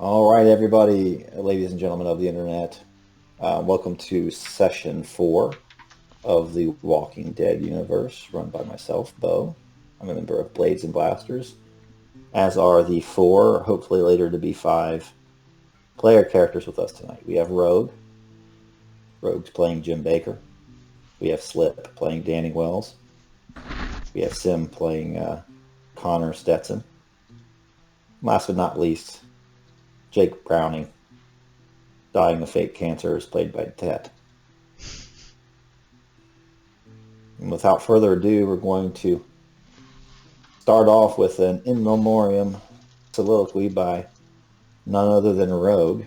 All right, everybody, ladies and gentlemen of the internet, welcome to session 4 of the Walking Dead universe, run by myself, Bo. I'm a member of Blades and Blasters, as are the 4, hopefully later to be 5, player characters with us tonight. We have Rogue. Rogue's playing Jim Baker. We have Slip playing Danny Wells. We have Sim playing Connor Stetson. Last but not least, Jake Browning, dying of fake cancer, is played by Ted. And without further ado, we're going to start off with an in memoriam soliloquy by none other than Rogue.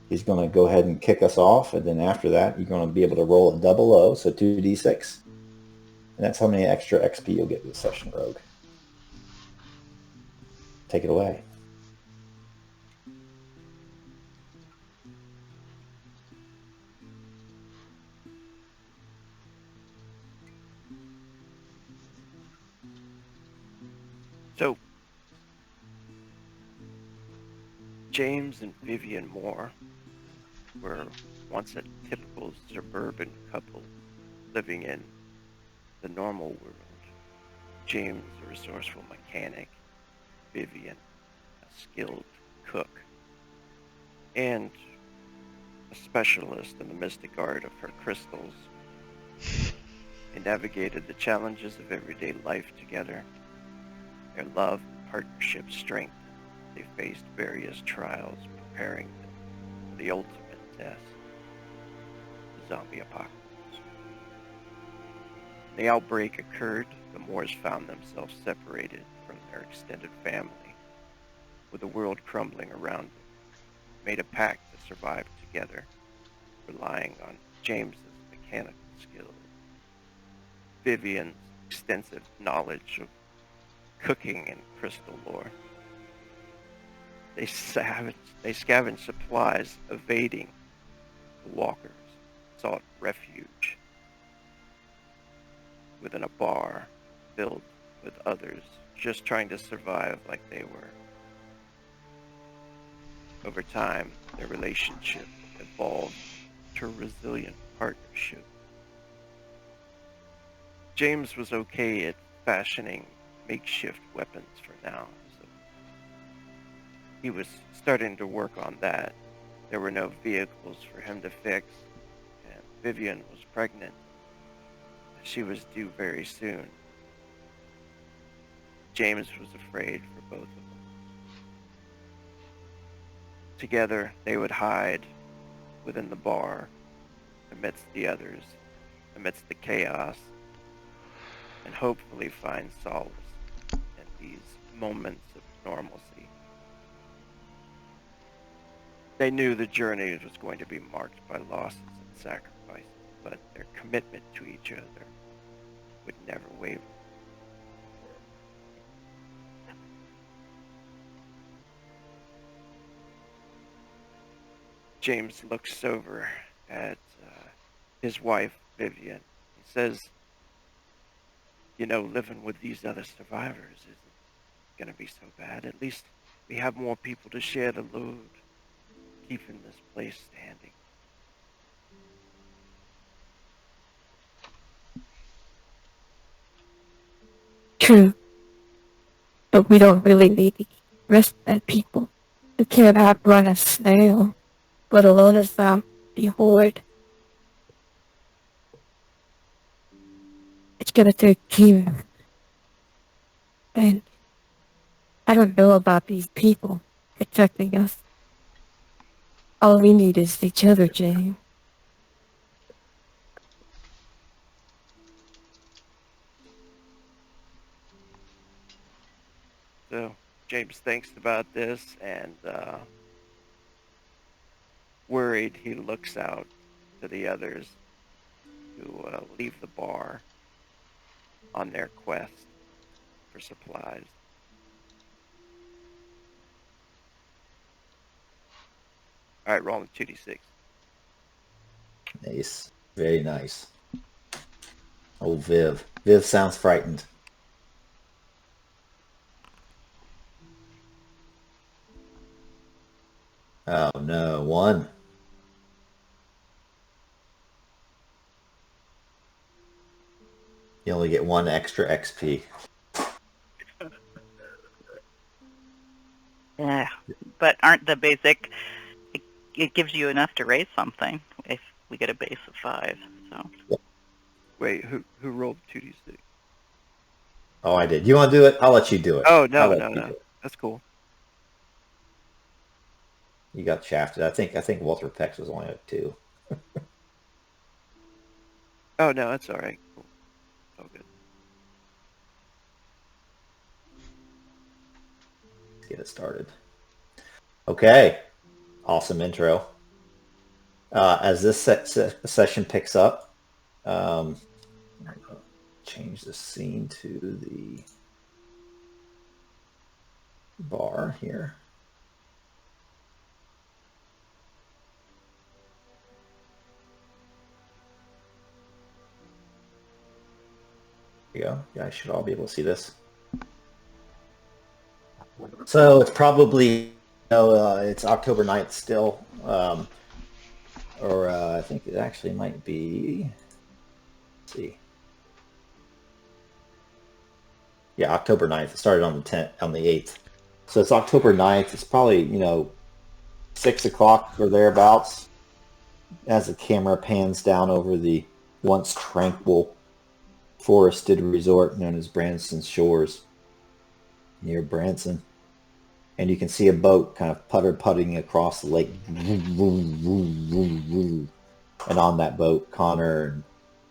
He's going to go ahead and kick us off, and then after that, you're going to be able to roll a double O, so 2d6. And that's how many extra XP you'll get this session, Rogue. Take it away. So, James and Vivian Moore were once a typical suburban couple living in the normal world. James, a resourceful mechanic, Vivian, a skilled cook, and a specialist in the mystic art of her crystals. They navigated the challenges of everyday life together. Their love and partnership strengthened. They faced various trials, preparing them for the ultimate test, the zombie apocalypse. When the outbreak occurred, the Moores found themselves separated from their extended family, with the world crumbling around them. They made a pact to survive together, relying on James's mechanical skills, Vivian's extensive knowledge of cooking and crystal lore. They scavenged supplies, evading the walkers, sought refuge within a bar filled with others, just trying to survive like they were. Over time, their relationship evolved to a resilient partnership. James was okay at fashioning makeshift weapons for now, so he was starting to work on that. There were no vehicles for him to fix, and Vivian was pregnant. She was due very soon. James was afraid for both of them. Together, they would hide within the bar, amidst the others, amidst the chaos, and hopefully find solace in these moments of normalcy. They knew the journey was going to be marked by losses and sacrifices, but their commitment to each other would never waver. James looks over at his wife, Vivian. He says, "You know, living with these other survivors isn't going to be so bad. At least we have more people to share the load, keeping this place standing." True, but we don't really need to rest at people. We can't outrun a snail, let alone a zombie horde. It's gonna take team. And I don't know about these people protecting us. All we need is each other, James. So James thinks about this, and worried, he looks out to the others who leave the bar on their quest for supplies. All right, rolling 2d6. Nice. Very nice. Oh, Viv. Viv sounds frightened. Oh no, 1. You only get 1 extra XP. Yeah, but aren't the basic? It gives you enough to raise something if we get a base of 5. So. Wait, who rolled 2d6? Oh, I did. You want to do it? I'll let you do it. Oh no, I'll let no, you no. do it. That's cool. You got shafted. I think Walter Peck's was only a 2. Oh no, that's all right. Cool. It's all good. Let's get it started. Okay. Awesome intro. As this session picks up, change the scene to the bar here. There you go. You guys should all be able to see this. So it's probably, it's October 9th still. Or I think it actually might be, let's see. Yeah, October 9th. It started on the 10th, on the 8th. So it's October 9th. It's probably, 6 o'clock or thereabouts as the camera pans down over the once tranquil forested resort known as Branson's Shores near Branson. And you can see a boat kind of putting across the lake. And on that boat, Connor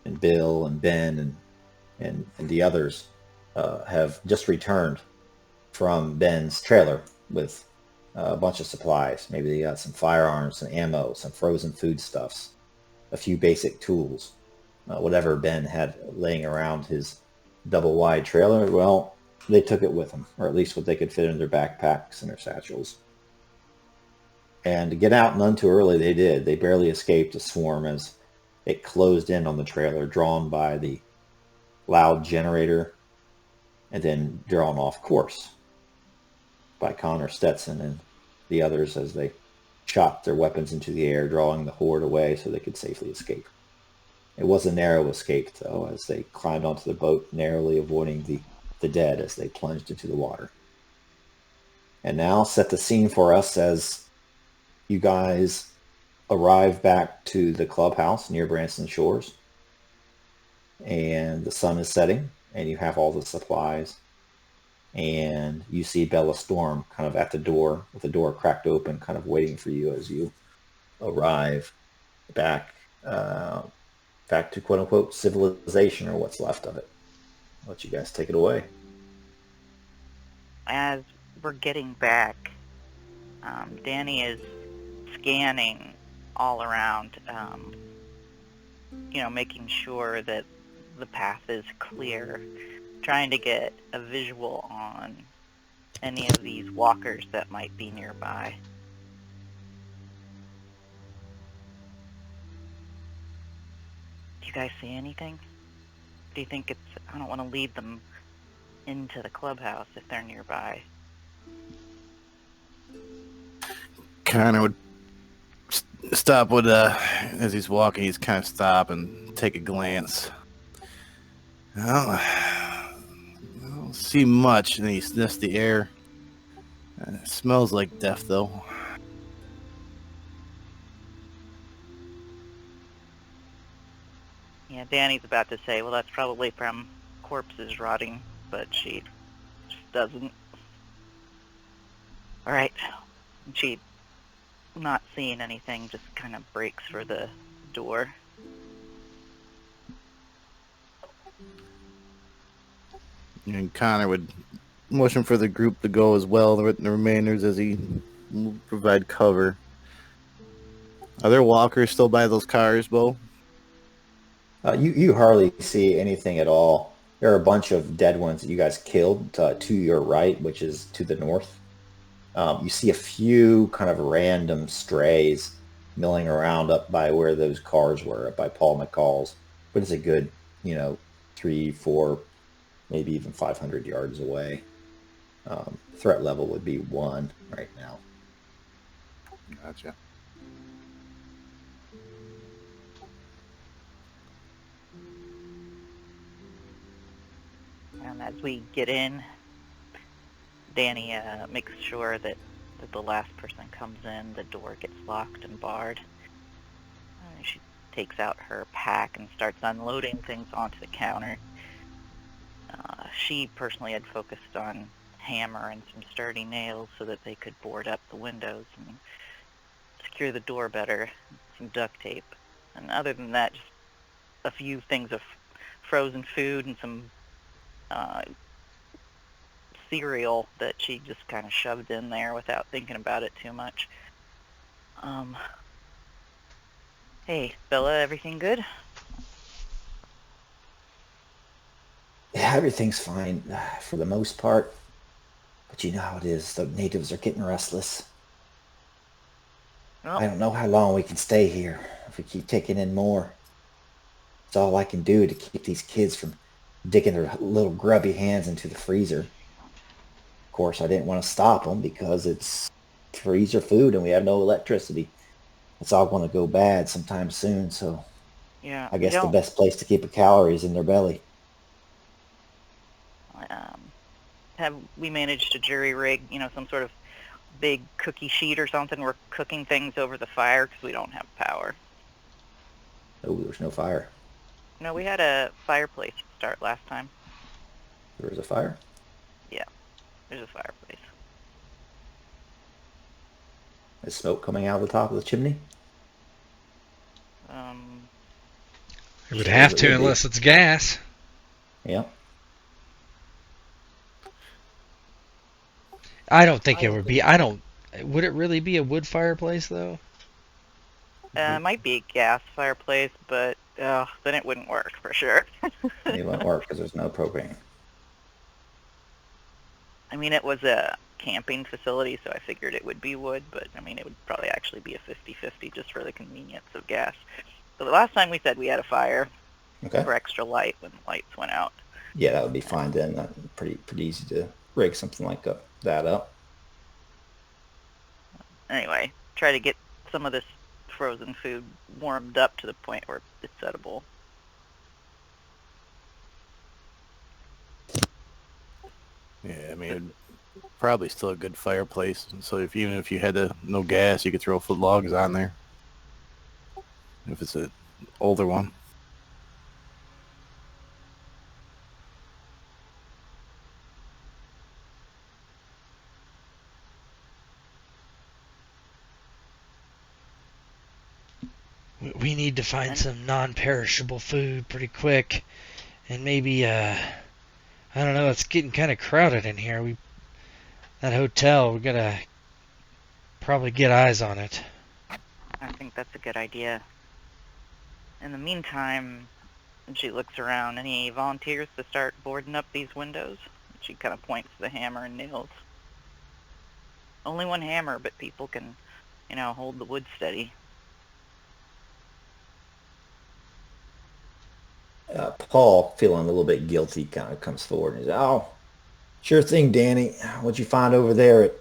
and Bill and Ben and the others have just returned from Ben's trailer with a bunch of supplies. Maybe they got some firearms, some ammo, some frozen foodstuffs, a few basic tools, whatever Ben had laying around his double-wide trailer. Well, they took it with them, or at least what they could fit in their backpacks and their satchels. And to get out none too early, they did. They barely escaped a swarm as it closed in on the trailer, drawn by the loud generator and then drawn off course by Connor, Stetson, and the others as they shot their weapons into the air, drawing the horde away so they could safely escape. It was a narrow escape, though, as they climbed onto the boat, narrowly avoiding the dead as they plunged into the water. And now set the scene for us as you guys arrive back to the clubhouse near Branson Shores. And the sun is setting, and you have all the supplies. And you see Bella Storm kind of at the door, with the door cracked open, kind of waiting for you as you arrive back to quote-unquote civilization, or what's left of it. I'll let you guys take it away. As we're getting back, Danny is scanning all around, making sure that the path is clear, trying to get a visual on any of these walkers that might be nearby. Do you guys see anything? Do you think I don't want to lead them into the clubhouse if they're nearby. Connor would stop with, as he's walking, he's kind of stop and take a glance. Well, I don't see much, and he sniffs the air. It smells like death, though. Yeah, Danny's about to say, well, that's probably from corpses rotting, but she just doesn't. All right. And she, not seeing anything, just kind of breaks for the door. And Connor would motion for the group to go as well, the remainders, as he provide cover. Are there walkers still by those cars, Bo? You hardly see anything at all. There are a bunch of dead ones that you guys killed to your right, which is to the north. You see a few kind of random strays milling around up by where those cars were, up by Paul McCall's. But it's a good, 3, 4, maybe even 500 yards away. Threat level would be 1 right now. Gotcha. And as we get in, Danny makes sure that the last person comes in, the door gets locked and barred. She takes out her pack and starts unloading things onto the counter. She personally had focused on hammer and some sturdy nails so that they could board up the windows and secure the door better, some duct tape. And other than that, just a few things of frozen food and some cereal that she just kind of shoved in there without thinking about it too much. Hey, Bella, everything good? Yeah, everything's fine for the most part. But you know how it is. The natives are getting restless. Well, I don't know how long we can stay here if we keep taking in more. It's all I can do to keep these kids from digging their little grubby hands into the freezer. Of course, I didn't want to stop them because it's freezer food and we have no electricity. It's all going to go bad sometime soon, so yeah, I guess the best place to keep a calorie is in their belly. Have we managed to jury rig, some sort of big cookie sheet or something? We're cooking things over the fire because we don't have power. Oh, there's no fire. No, we had a fireplace start last time. There was a fire? Yeah, there's a fireplace. Is smoke coming out of the top of the chimney? It would have to unless it's gas. Yeah. I don't think it would be. Would it really be a wood fireplace though? It might be a gas fireplace, but then it wouldn't work for sure. It won't work because there's no propane. I mean, it was a camping facility, so I figured it would be wood, but I mean, it would probably actually be a 50-50 just for the convenience of gas. So the last time we said we had a fire for extra light when the lights went out. Yeah, that would be fine then. Pretty easy to rig something like that up. Anyway, try to get some of this frozen food warmed up to the point where it's edible. Yeah, I mean, probably still a good fireplace. So even if you had no gas, you could throw foot logs on there. If it's an older one. We need to find some non-perishable food pretty quick, and maybe I don't know. It's getting kind of crowded in here. That hotel, we gotta probably get eyes on it. I think that's a good idea. In the meantime, she looks around. Any volunteers to start boarding up these windows? She kind of points to the hammer and nails. Only one hammer, but people can, hold the wood steady. Paul, feeling a little bit guilty, kind of comes forward and says, "Oh, sure thing, Danny. What'd you find over there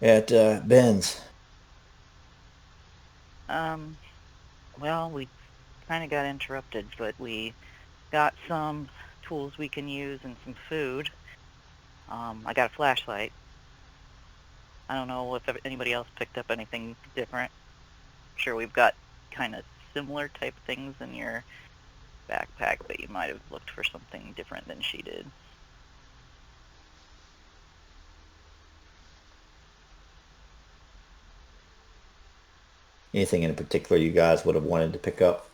at Ben's?" Well, we kind of got interrupted, but we got some tools we can use and some food. I got a flashlight. I don't know if anybody else picked up anything different. I'm sure we've got kind of similar type things in your backpack, but you might have looked for something different than she did. Anything in particular you guys would have wanted to pick up?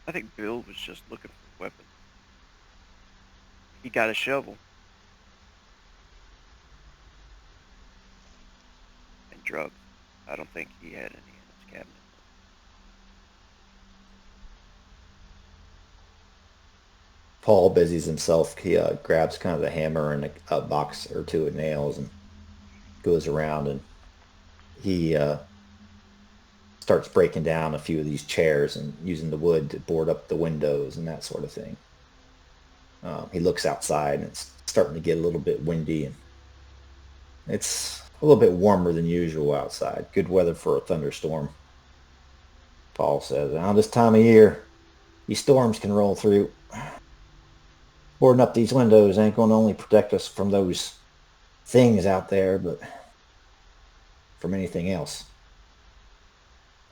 I think Bill was just looking for weapons. He got a shovel. And drugs. I don't think he had any in his cabinet. Paul busies himself. He grabs kind of the hammer and a box or two of nails and goes around, and he starts breaking down a few of these chairs and using the wood to board up the windows and that sort of thing. He looks outside, and it's starting to get a little bit windy, and It's a little bit warmer than usual outside. Good weather for a thunderstorm. Paul says, around this time of year, these storms can roll through. Boarding up these windows ain't going to only protect us from those things out there, but from anything else,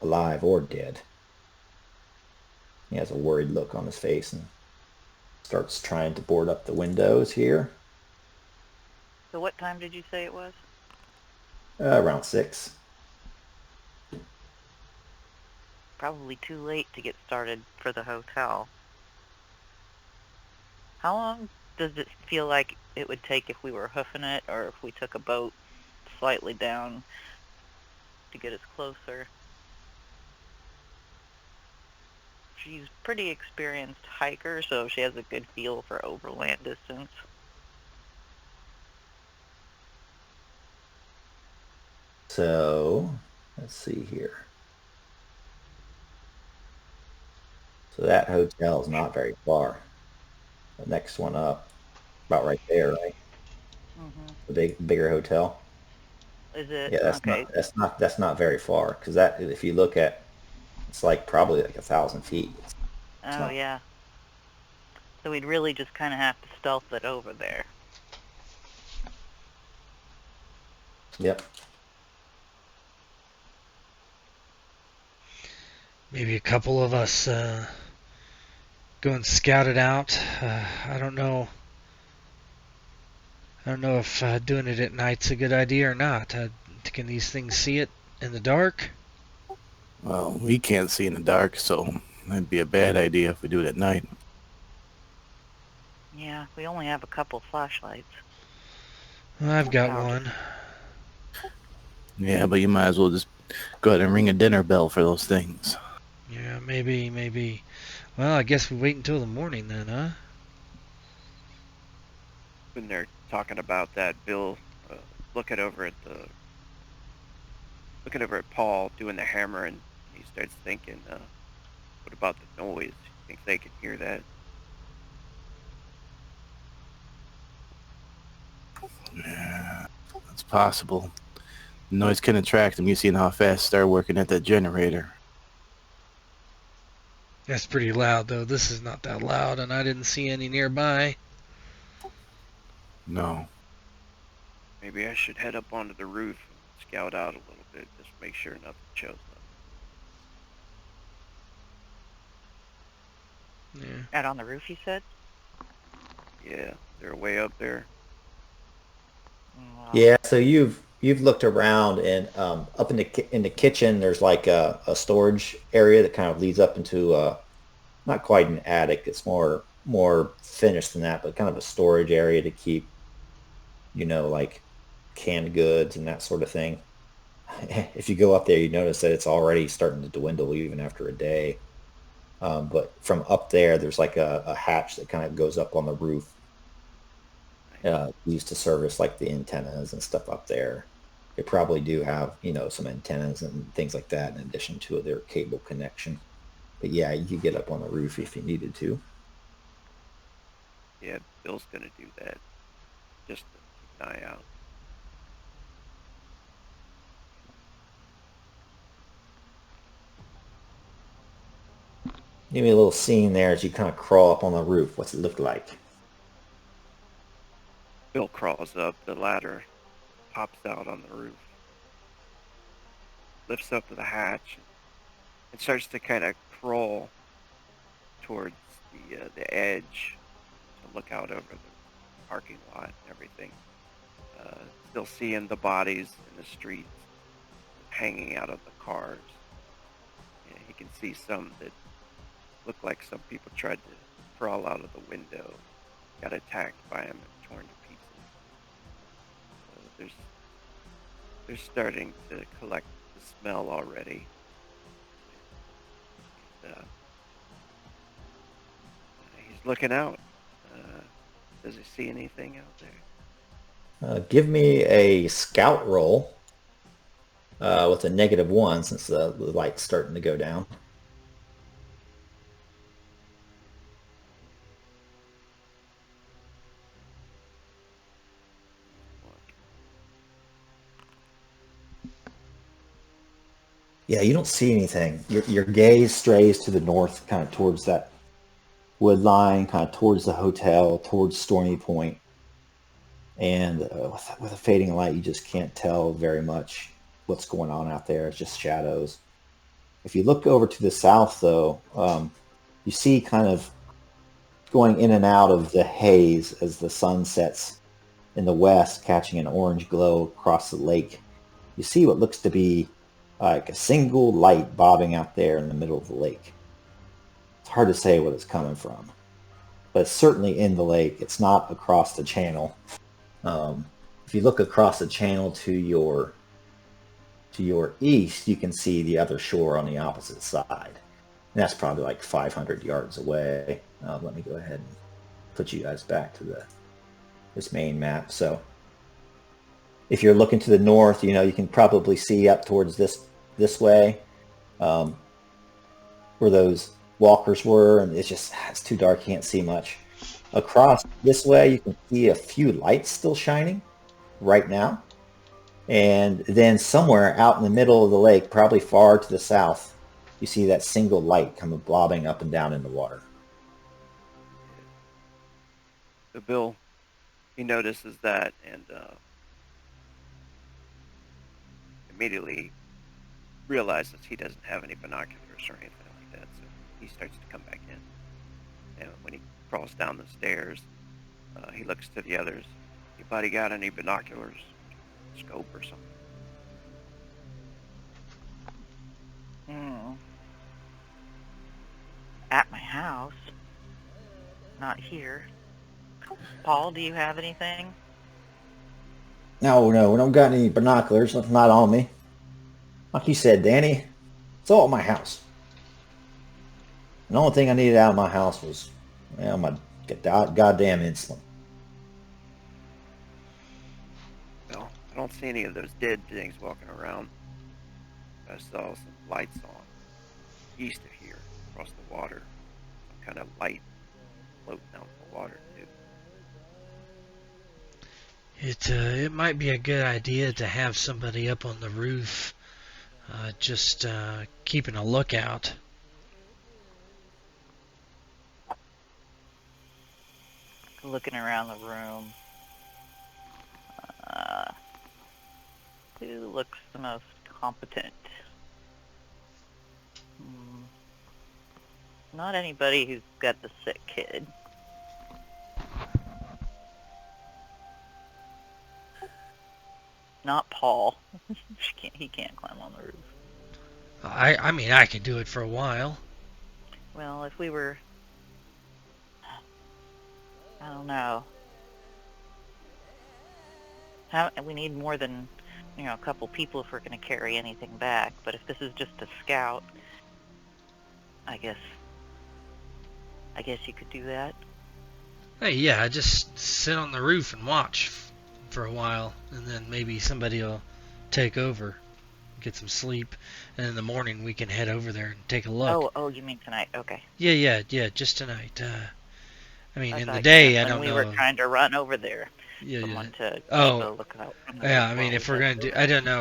alive or dead. He has a worried look on his face and starts trying to board up the windows here. So what time did you say it was? Around 6. Probably too late to get started for the hotel. How long does it feel like it would take if we were hoofing it, or if we took a boat slightly down to get us closer? She's a pretty experienced hiker, so she has a good feel for overland distance. So, let's see here. So that hotel is not very far. The next one up, about right there, right? Mm-hmm. The bigger hotel. Is it? Yeah, Okay. that's not very far, because that, if you look at, it's like probably like 1,000 feet. It's Oh, not. yeah. So we'd really just kind of have to stealth it over there. Yep. Maybe a couple of us go and scout it out. I don't know. I don't know if doing it at night's a good idea or not. Can these things see it in the dark? Well, we can't see in the dark, so that'd be a bad idea if we do it at night. Yeah, we only have a couple flashlights. Well, I've got Power. one. Yeah, but you might as well just go ahead and ring a dinner bell for those things. Yeah, maybe. Well, I guess we wait until the morning then, huh? When they're talking about that, Bill looking over at the looking over at Paul doing the hammer, and he starts thinking, what about the noise? You think they can hear that? Yeah, it's possible. Noise can attract them. You seen how fast they're working at that generator. That's pretty loud, though. This is not that loud, and I didn't see any nearby. No. Maybe I should head up onto the roof and scout out a little bit, just make sure nothing shows up. Yeah. Out on the roof, you said? Yeah, they're way up there. Well, Yeah. So you've looked around, and up in the kitchen, there's like a storage area that kind of leads up into not quite an attic. It's more finished than that, but kind of a storage area to keep, like canned goods and that sort of thing. If you go up there, you notice that it's already starting to dwindle even after a day. But from up there, there's like a hatch that kind of goes up on the roof, used to service like the antennas and stuff up there. They probably do have, some antennas and things like that in addition to their cable connection. But yeah, you could get up on the roof if you needed to. Yeah, Bill's gonna do that, just to keep an eye out. Give me a little scene there as you kind of crawl up on the roof. What's it look like? Bill crawls up the ladder, pops out on the roof, lifts up to the hatch, and starts to kind of crawl towards the edge to look out over the parking lot and everything. Still seeing the bodies in the streets hanging out of the cars. Yeah, he can see some that look like some people tried to crawl out of the window, got attacked by him and torn to pieces. So they're starting to collect the smell already. He's looking out. Does he see anything out there? Give me a scout roll with a -1 since the light's starting to go down. Yeah, you don't see anything. Your gaze strays to the north, kind of towards that wood line, kind of towards the hotel, towards Stormy Point. And with a fading light, you just can't tell very much what's going on out there. It's just shadows. If you look over to the south, though, you see kind of going in and out of the haze as the sun sets in the west, catching an orange glow across the lake. You see what looks to be like a single light bobbing out there in the middle of the lake. It's hard to say what it's coming from, but it's certainly in the lake. It's not across the channel. If you look across the channel to your east, you can see the other shore on the opposite side. And that's probably like 500 yards away. Let me go ahead and put you guys back to this main map. So if you're looking to the north, you know, you can probably see up towards this way, where those walkers were, and it's too dark, can't see much. Across this way, you can see a few lights still shining right now. And then somewhere out in the middle of the lake, probably far to the south, you see that single light coming blobbing up and down in the water. So Bill, he notices that and immediately realizes he doesn't have any binoculars or anything like that. So he starts to come back in. And when he crawls down the stairs, he looks to the others. Anybody got any binoculars, scope or something? At my house. Not here. Paul, do you have anything? No, we don't got any binoculars. Not on me. Like you said, Danny, it's all at my house. And the only thing I needed out of my house was, well, my goddamn insulin. Well, I don't see any of those dead things walking around. I saw some lights on east of here, across the water. Some kind of light floating out in the water, too. It might be a good idea to have somebody up on the roof, just keeping a lookout. Looking around the room. Who looks the most competent? Not anybody who's got the sick kid. Not Paul. He can't climb on the roof. I mean, I could do it for a while. Well, if we were... I don't know. We need more than, a couple people if we're going to carry anything back. But if this is just a scout, I guess you could do that. Hey, yeah, just sit on the roof and watch for a while, and then maybe somebody will take over, get some sleep, and in the morning we can head over there and take a look. Oh, you mean tonight? Okay. Yeah, just tonight. I mean, in the thought day, you I meant don't when know. we were trying to run over there. Yeah. To keep Oh. a lookout. Yeah, I mean, if we're gonna do, I don't know.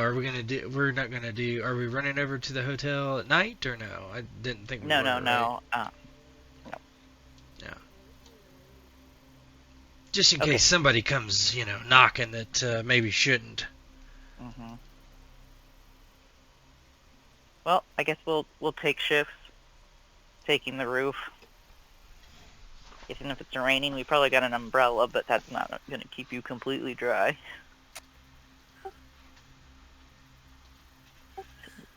We're not gonna do. Are we running over to the hotel at night or no? I didn't think we were. No. No. Yeah. Just in case somebody comes, knocking that maybe shouldn't. Mm-hmm. Well, I guess we'll take shifts, taking the roof. Even if it's raining, we probably got an umbrella, but that's not going to keep you completely dry.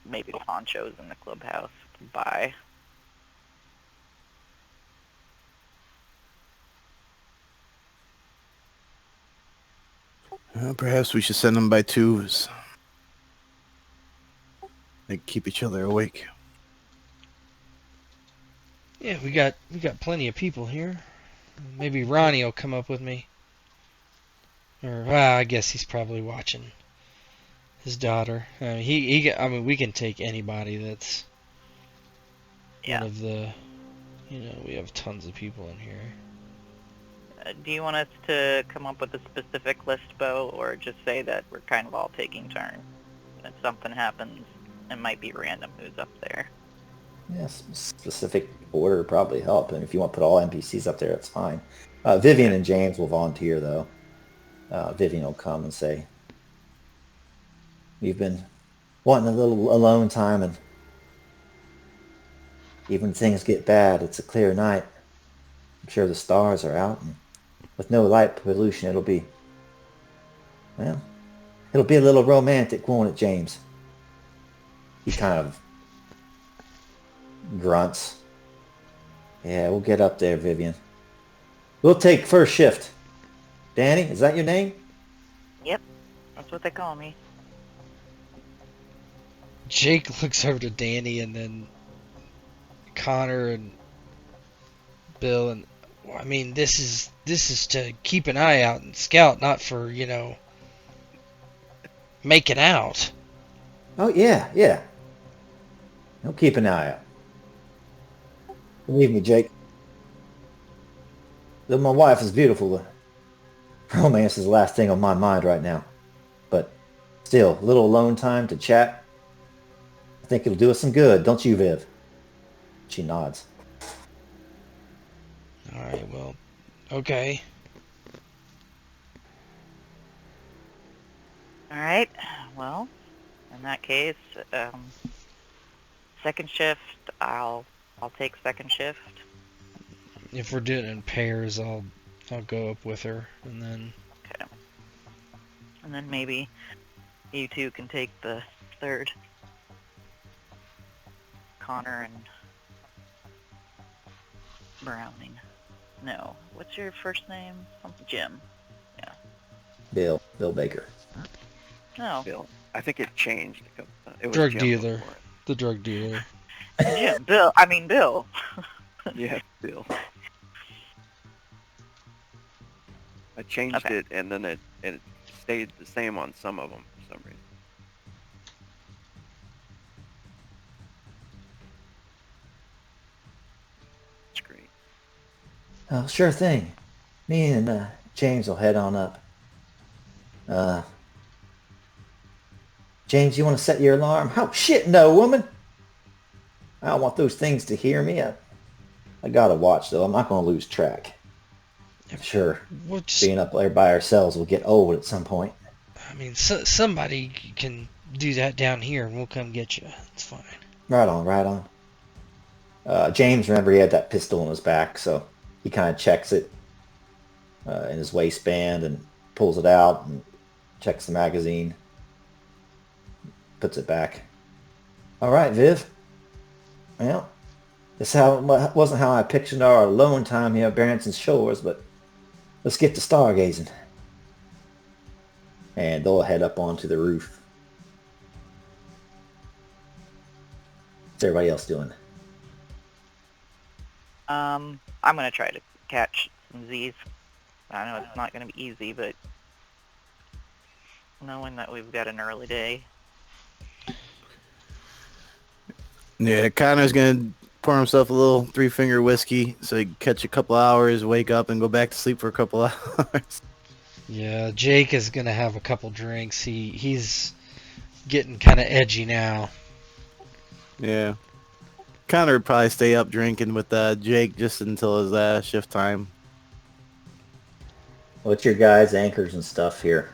Maybe ponchos in the clubhouse. Bye. Well, perhaps we should send them by twos. They keep each other awake. Yeah, we got plenty of people here. Maybe Ronnie will come up with me. Or, well, I guess he's probably watching his daughter. I mean, we can take anybody that's one of the, we have tons of people in here. Do you want us to come up with a specific list, Bo, or just say that we're kind of all taking turns? And if something happens it might be random who's up there. Yeah, specific order would probably help. And if you want to put all NPCs up there, that's fine. Vivian and James will volunteer, though. Vivian will come and say, we've been wanting a little alone time, and even when things get bad, it's a clear night. I'm sure the stars are out, and with no light pollution, it'll be a little romantic, won't it, James? He kind of grunts. Yeah, we'll get up there, Vivian. We'll take first shift. Danny, is that your name? Yep, that's what they call me. Jake looks over to Danny and then Connor and Bill, and I mean, this is to keep an eye out and scout, not for, making out. Oh, yeah. I'll keep an eye out. Believe me, Jake. Though my wife is beautiful, romance is the last thing on my mind right now. But still, a little alone time to chat. I think it'll do us some good, don't you, Viv? She nods. Alright, well, okay. Alright, well, in that case, second shift, I'll take second shift. If we're doing it in pairs, I'll go up with her, and then... Okay. And then maybe you two can take the third. Connor and Browning. No. What's your first name? Jim. Yeah. Bill Baker. No. Bill. I think it changed. It was Drug Jim dealer. before it. The drug dealer. Jim. Bill. I mean Bill. Yeah, Bill. I changed Okay. it, and then it stayed the same on some of them for some reason. Screen. Oh, sure thing. Me and James will head on up. James, you want to set your alarm? Oh, shit, no, woman. I don't want those things to hear me. I gotta watch, though. I'm not going to lose track. I'm sure We'll just, being up there by ourselves will get old at some point. I mean, somebody can do that down here, and we'll come get you. It's fine. Right on. James, remember, he had that pistol in his back, so he kind of checks it in his waistband and pulls it out and checks the magazine, puts it back. All right, Viv. Well, this wasn't how I pictured our alone time here at Barrington Shores, but let's get to stargazing. And they'll head up onto the roof. What's everybody else doing? I'm gonna try to catch some Z's. I know it's not gonna be easy, but knowing that we've got an early day. Yeah, Connor's gonna pour himself a little 3-finger whiskey so he can catch a couple hours, wake up, and go back to sleep for a couple hours. Yeah, Jake is gonna have a couple drinks. He's getting kind of edgy now. Yeah. Connor would probably stay up drinking with Jake just until his shift time. What's your guys' anchors and stuff here?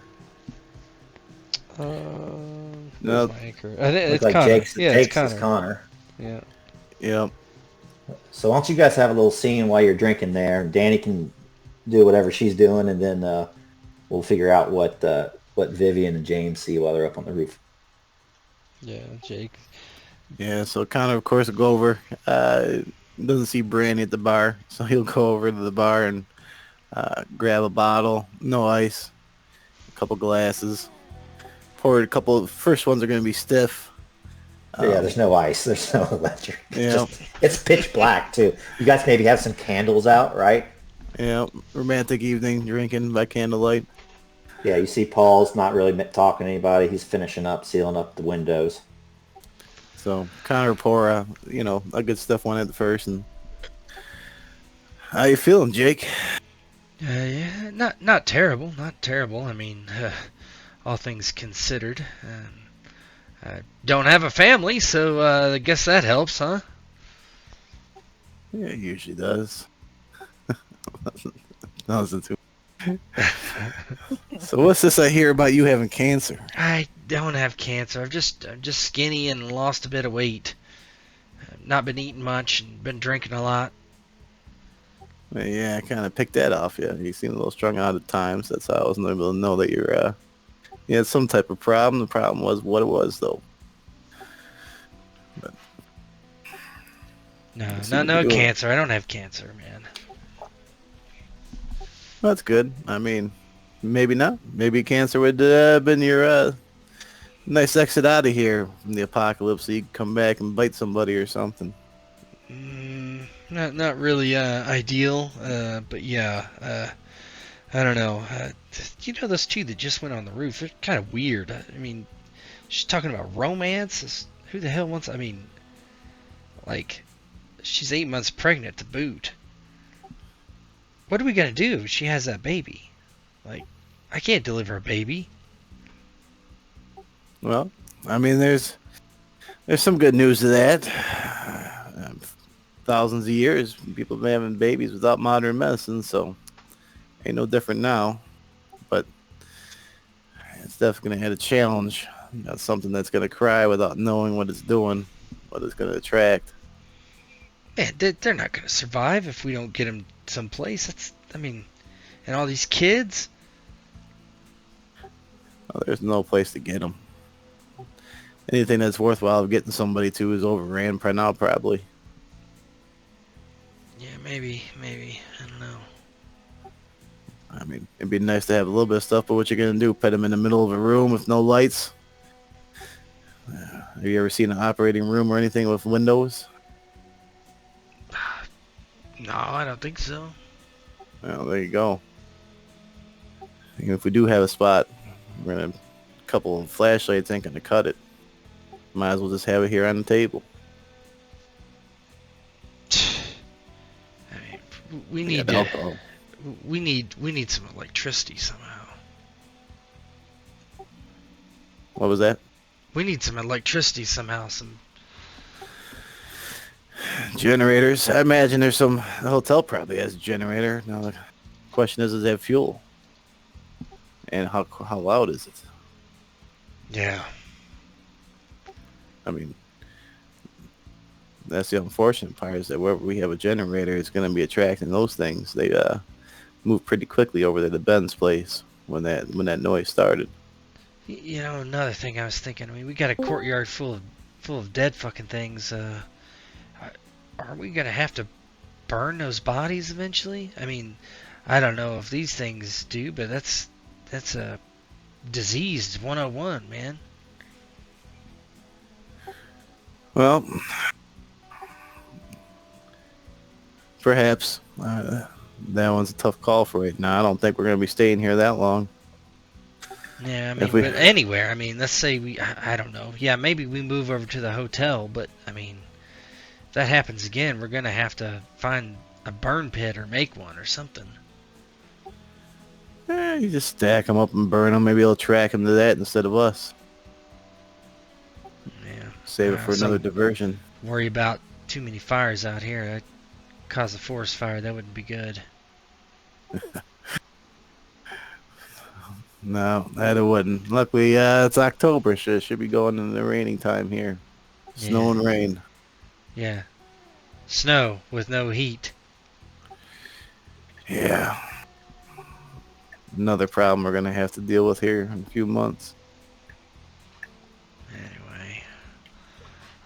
Where's my anchor? I think Look it's like Connor. Jake's It's is Connor. Connor. Yeah. Yep. So why don't you guys have a little scene while you're drinking there? Danny can do whatever she's doing, and then we'll figure out what Vivian and James see while they're up on the roof. Yeah, Jake. Yeah, so Connor, of course, will go over. Doesn't see Brandy at the bar, so he'll go over to the bar and grab a bottle, no ice, a couple glasses. Pour a couple. First ones are going to be stiff. Yeah, there's no ice. There's no electric. Yeah. It's pitch black, too. You guys maybe have some candles out, right? Yeah, romantic evening, drinking by candlelight. Yeah, you see Paul's not really talking to anybody. He's finishing up, sealing up the windows. So Connor pour a good stiff one at the first. And how you feeling, Jake? Yeah, not terrible, not terrible. I mean, all things considered, Don't have a family, so I guess that helps, huh? Yeah, it usually does. Nothing too. So what's this I hear about you having cancer? I don't have cancer. I'm just skinny and lost a bit of weight. Not been eating much and been drinking a lot. Well, yeah, I kind of picked that off. Yeah, you seem a little strung out at times. That's how I wasn't able to know that you had some type of problem. The problem was what it was, though. But No cancer. I don't have cancer, man. that's good. I mean, maybe not. Maybe cancer would been your nice exit out of here from the apocalypse, so you could come back and bite somebody or something. Not really ideal, but yeah. I don't know. You know those two that just went on the roof? They're kind of weird. I mean, she's talking about romance. Who the hell wants? I mean, like, she's 8 months pregnant to boot. What are we gonna do if she has that baby? Like, I can't deliver a baby. Well, I mean, there's some good news to that. Thousands of years, people have been having babies without modern medicine, so ain't no different now. But it's definitely gonna have a challenge. Got something that's gonna cry without knowing what it's doing, what it's gonna attract. Man, they're not gonna survive if we don't get them someplace. And all these kids. Well, there's no place to get them. Anything that's worthwhile getting somebody to is overran by now, probably. Yeah, maybe. I don't know. I mean, it'd be nice to have a little bit of stuff, but what you gonna do? Put them in the middle of a room with no lights? Have you ever seen an operating room or anything with windows? No, I don't think so. Well, there you go. And if we do have a spot, we're gonna a couple of flashlights ain't gonna cut it. Might as well just have it here on the table. I mean, we need alcohol. we need some electricity somehow. What was that? We need some electricity somehow. Some Generators. I imagine there's some. The hotel probably has a generator. Now the question is, does it have fuel? And how loud is it? yeah. I mean, that's the unfortunate part, is that wherever we have a generator, it's going to be attracting those things. They move pretty quickly over to the Ben's place when that noise started. You know, another thing I was thinking. I mean, we got a courtyard full of dead fucking things. Are we gonna have to burn those bodies eventually? I mean, I don't know if these things do, but that's a diseased 101, man. Well, perhaps that one's a tough call for right now. I don't think we're going to be staying here that long. Yeah, I mean, but anywhere. I mean, let's say I don't know. Yeah, maybe we move over to the hotel, but I mean, if that happens again, we're gonna have to find a burn pit or make one or something. You just stack them up and burn them. Maybe it'll track them to that instead of us. Yeah. Save it for another diversion. Worry about too many fires out here. That cause a forest fire. That wouldn't be good. No, that it wouldn't. Luckily, it's October, so it should be going in the raining time here. Snow and rain. Yeah. Snow with no heat. Yeah. Another problem we're going to have to deal with here in a few months. Anyway.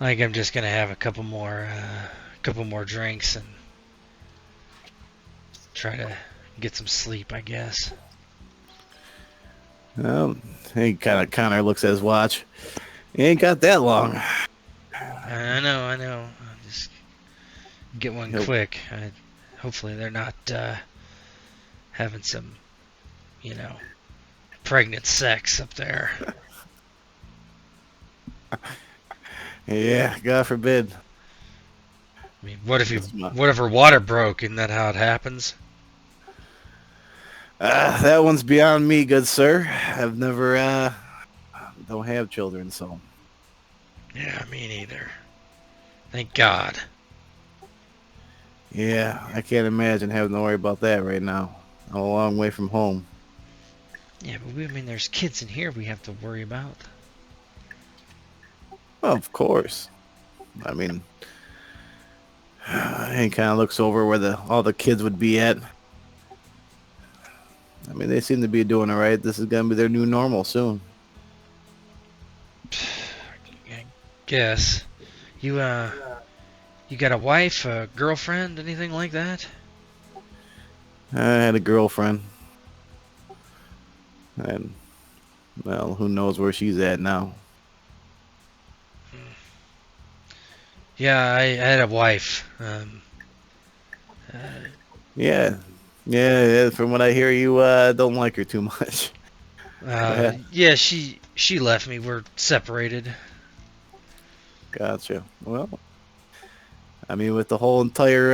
I think I'm just going to have a couple more drinks and try to get some sleep, I guess. Well, he Connor looks at his watch. He ain't got that long. I know. I'll just get one quick. Hopefully they're not having some, pregnant sex up there. Yeah, God forbid. I mean, what if her water broke? Isn't that how it happens? That one's beyond me, good sir. I've never, don't have children, so Yeah, me neither. Thank God. Yeah, I can't imagine having to worry about that right now. I'm a long way from home. Yeah, but I mean, there's kids in here we have to worry about. Well, of course. I mean, he kind of looks over where all the kids would be at. I mean, they seem to be doing all right. This is gonna be their new normal soon. I guess. You got a wife, a girlfriend, anything like that? I had a girlfriend, and well, who knows where she's at now? Yeah, I had a wife. Uh, Yeah, yeah. From what I hear, you don't like her too much. Yeah, yeah, she left me. We're separated. gotcha. Well, I mean, with the whole entire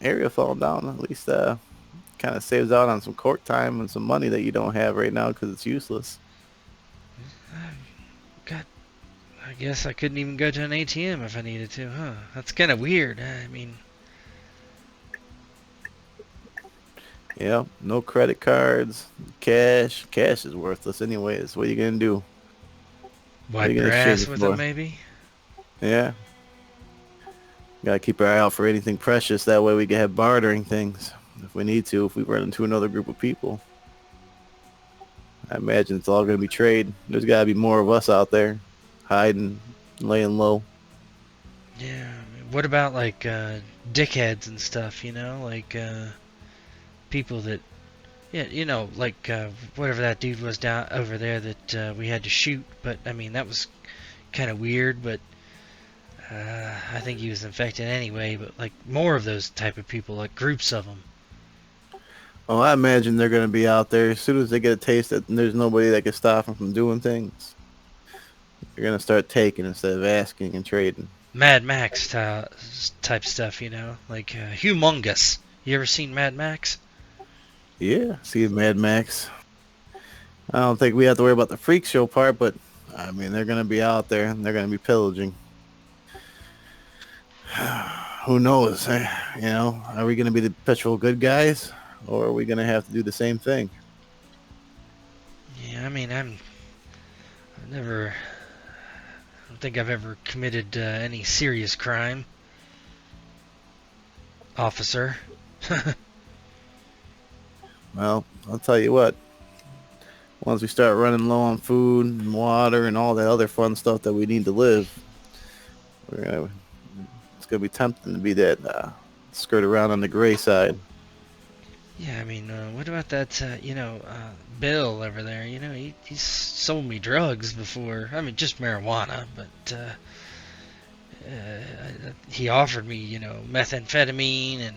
area falling down, at least kind of saves out on some court time and some money that you don't have right now because it's useless. God, I guess I couldn't even go to an ATM if I needed to, huh? That's kind of weird. I mean, Yeah, no credit cards, cash. Cash is worthless anyways. What are you gonna do? What are wipe you your gonna exchange ass it with them, for? maybe? Yeah, gotta keep our eye out for anything precious. That way we can have bartering things if we need to. If we run into another group of people, I imagine it's all gonna be trade. There's gotta be more of us out there, hiding, laying low. Yeah. I mean, what about like dickheads and stuff? Like people that, yeah, like whatever that dude was down over there that we had to shoot. But I mean, that was kind of weird. But I think he was infected anyway. But like more of those type of people, like groups of them. Oh, I imagine they're gonna be out there as soon as they get a taste that there's nobody that can stop them from doing things. They're gonna start taking instead of asking and trading. Mad Max type stuff, like humongous. You ever seen Mad Max? Yeah, see Mad Max. I don't think we have to worry about the freak show part, but I mean they're gonna be out there and they're gonna be pillaging. Who knows? Are we gonna be the perpetual good guys, or are we gonna have to do the same thing? Yeah, I mean, I've never, I don't think I've ever committed any serious crime, officer. Well, I'll tell you what. Once we start running low on food and water and all that other fun stuff that we need to live, it's gonna be tempting to be that skirt around on the gray side. Yeah, I mean, what about that, Bill over there? He's sold me drugs before. I mean, just marijuana, but he offered me, methamphetamine and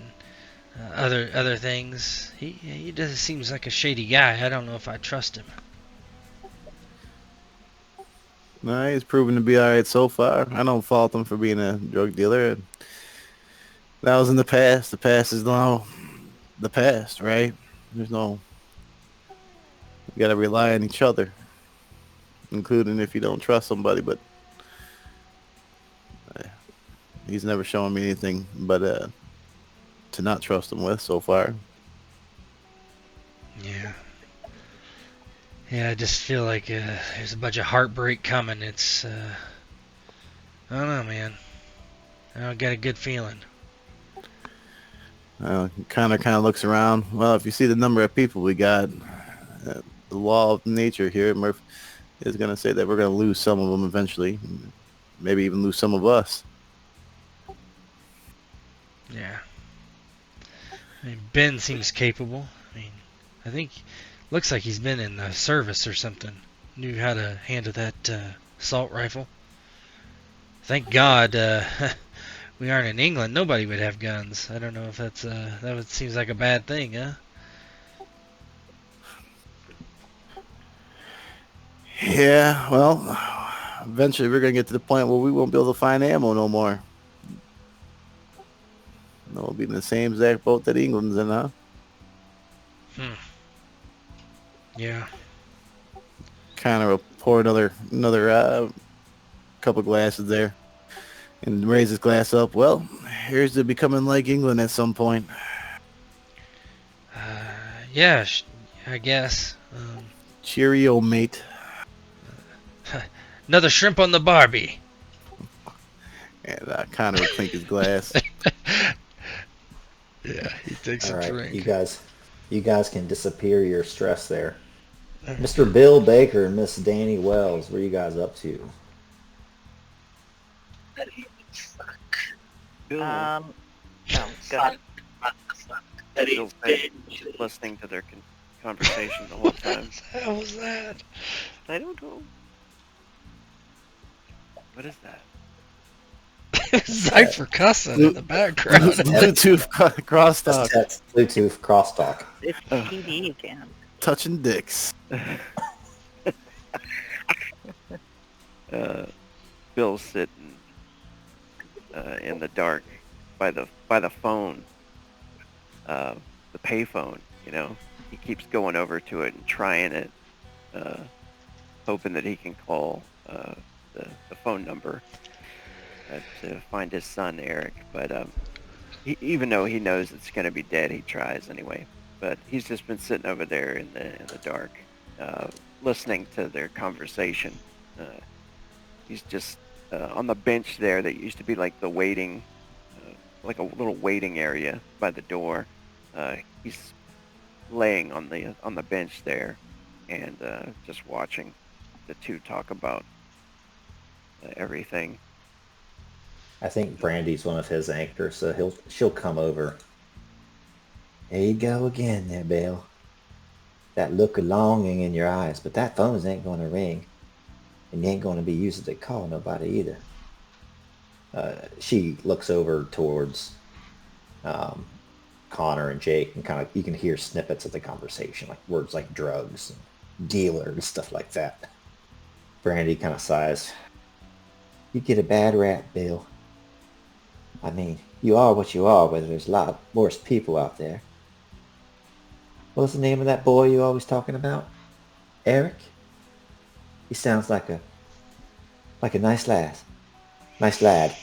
other things. He does seems like a shady guy. I don't know if I trust him. No, he's proven to be all right so far. I don't fault him for being a drug dealer. That was in the past. The past is now the past, right? There's no. You gotta rely on each other, including if you don't trust somebody. But he's never shown me anything but to not trust him with so far. Yeah. Yeah, I just feel like there's a bunch of heartbreak coming. It's, I don't know, man. I don't get a good feeling. Connor kind of looks around. Well, if you see the number of people we got, the law of nature here, Murph, is going to say that we're going to lose some of them eventually. Maybe even lose some of us. Yeah. I mean, Ben seems capable. I mean, I think, looks like he's been in the service or something. Knew how to handle that assault rifle. Thank God we aren't in England. Nobody would have guns. I don't know if seems like a bad thing, huh? Yeah, well, eventually we're going to get to the point where we won't be able to find ammo no more. We'll be in the same exact boat that England's in, huh? Yeah. Kind of pour another couple glasses there, and raise his glass up. Well, here's to becoming like England at some point. Yeah, I guess. Cheerio, mate. Another shrimp on the Barbie. And Connor would clink his glass. Yeah, he takes All a right, drink. you guys can disappear your stress there. Mr. Bill Baker and Miss Danny Wells, what are you guys up to? Bill, No, go ahead. Bill's been listening to their conversation the whole time. How was that? I don't know. What is that? Cypher cussing in the background. Bluetooth crosstalk. That's Bluetooth crosstalk. It's TV again. Touching dicks. Bill's sitting in the dark by the phone, the payphone. You know, he keeps going over to it and trying it, hoping that he can call the phone number to find his son Eric. But even though he knows it's going to be dead, he tries anyway. But he's just been sitting over there in the dark, listening to their conversation. He's just on the bench there that used to be like the waiting, like a little waiting area by the door. He's laying on the bench there, and just watching the two talk about everything. I think Brandy's one of his anchors, so she'll come over. There you go again there, Bill. That look of longing in your eyes, but that phone ain't going to ring. And you ain't going to be used to call nobody either. She looks over towards Connor and Jake, and kind of you can hear snippets of the conversation, like words like drugs, and dealer, and stuff like that. Brandy kind of sighs. You get a bad rap, Bill. I mean, you are what you are, but there's a lot worse people out there. What's the name of that boy you always talking about? Eric? He sounds like a nice lad. Nice lad.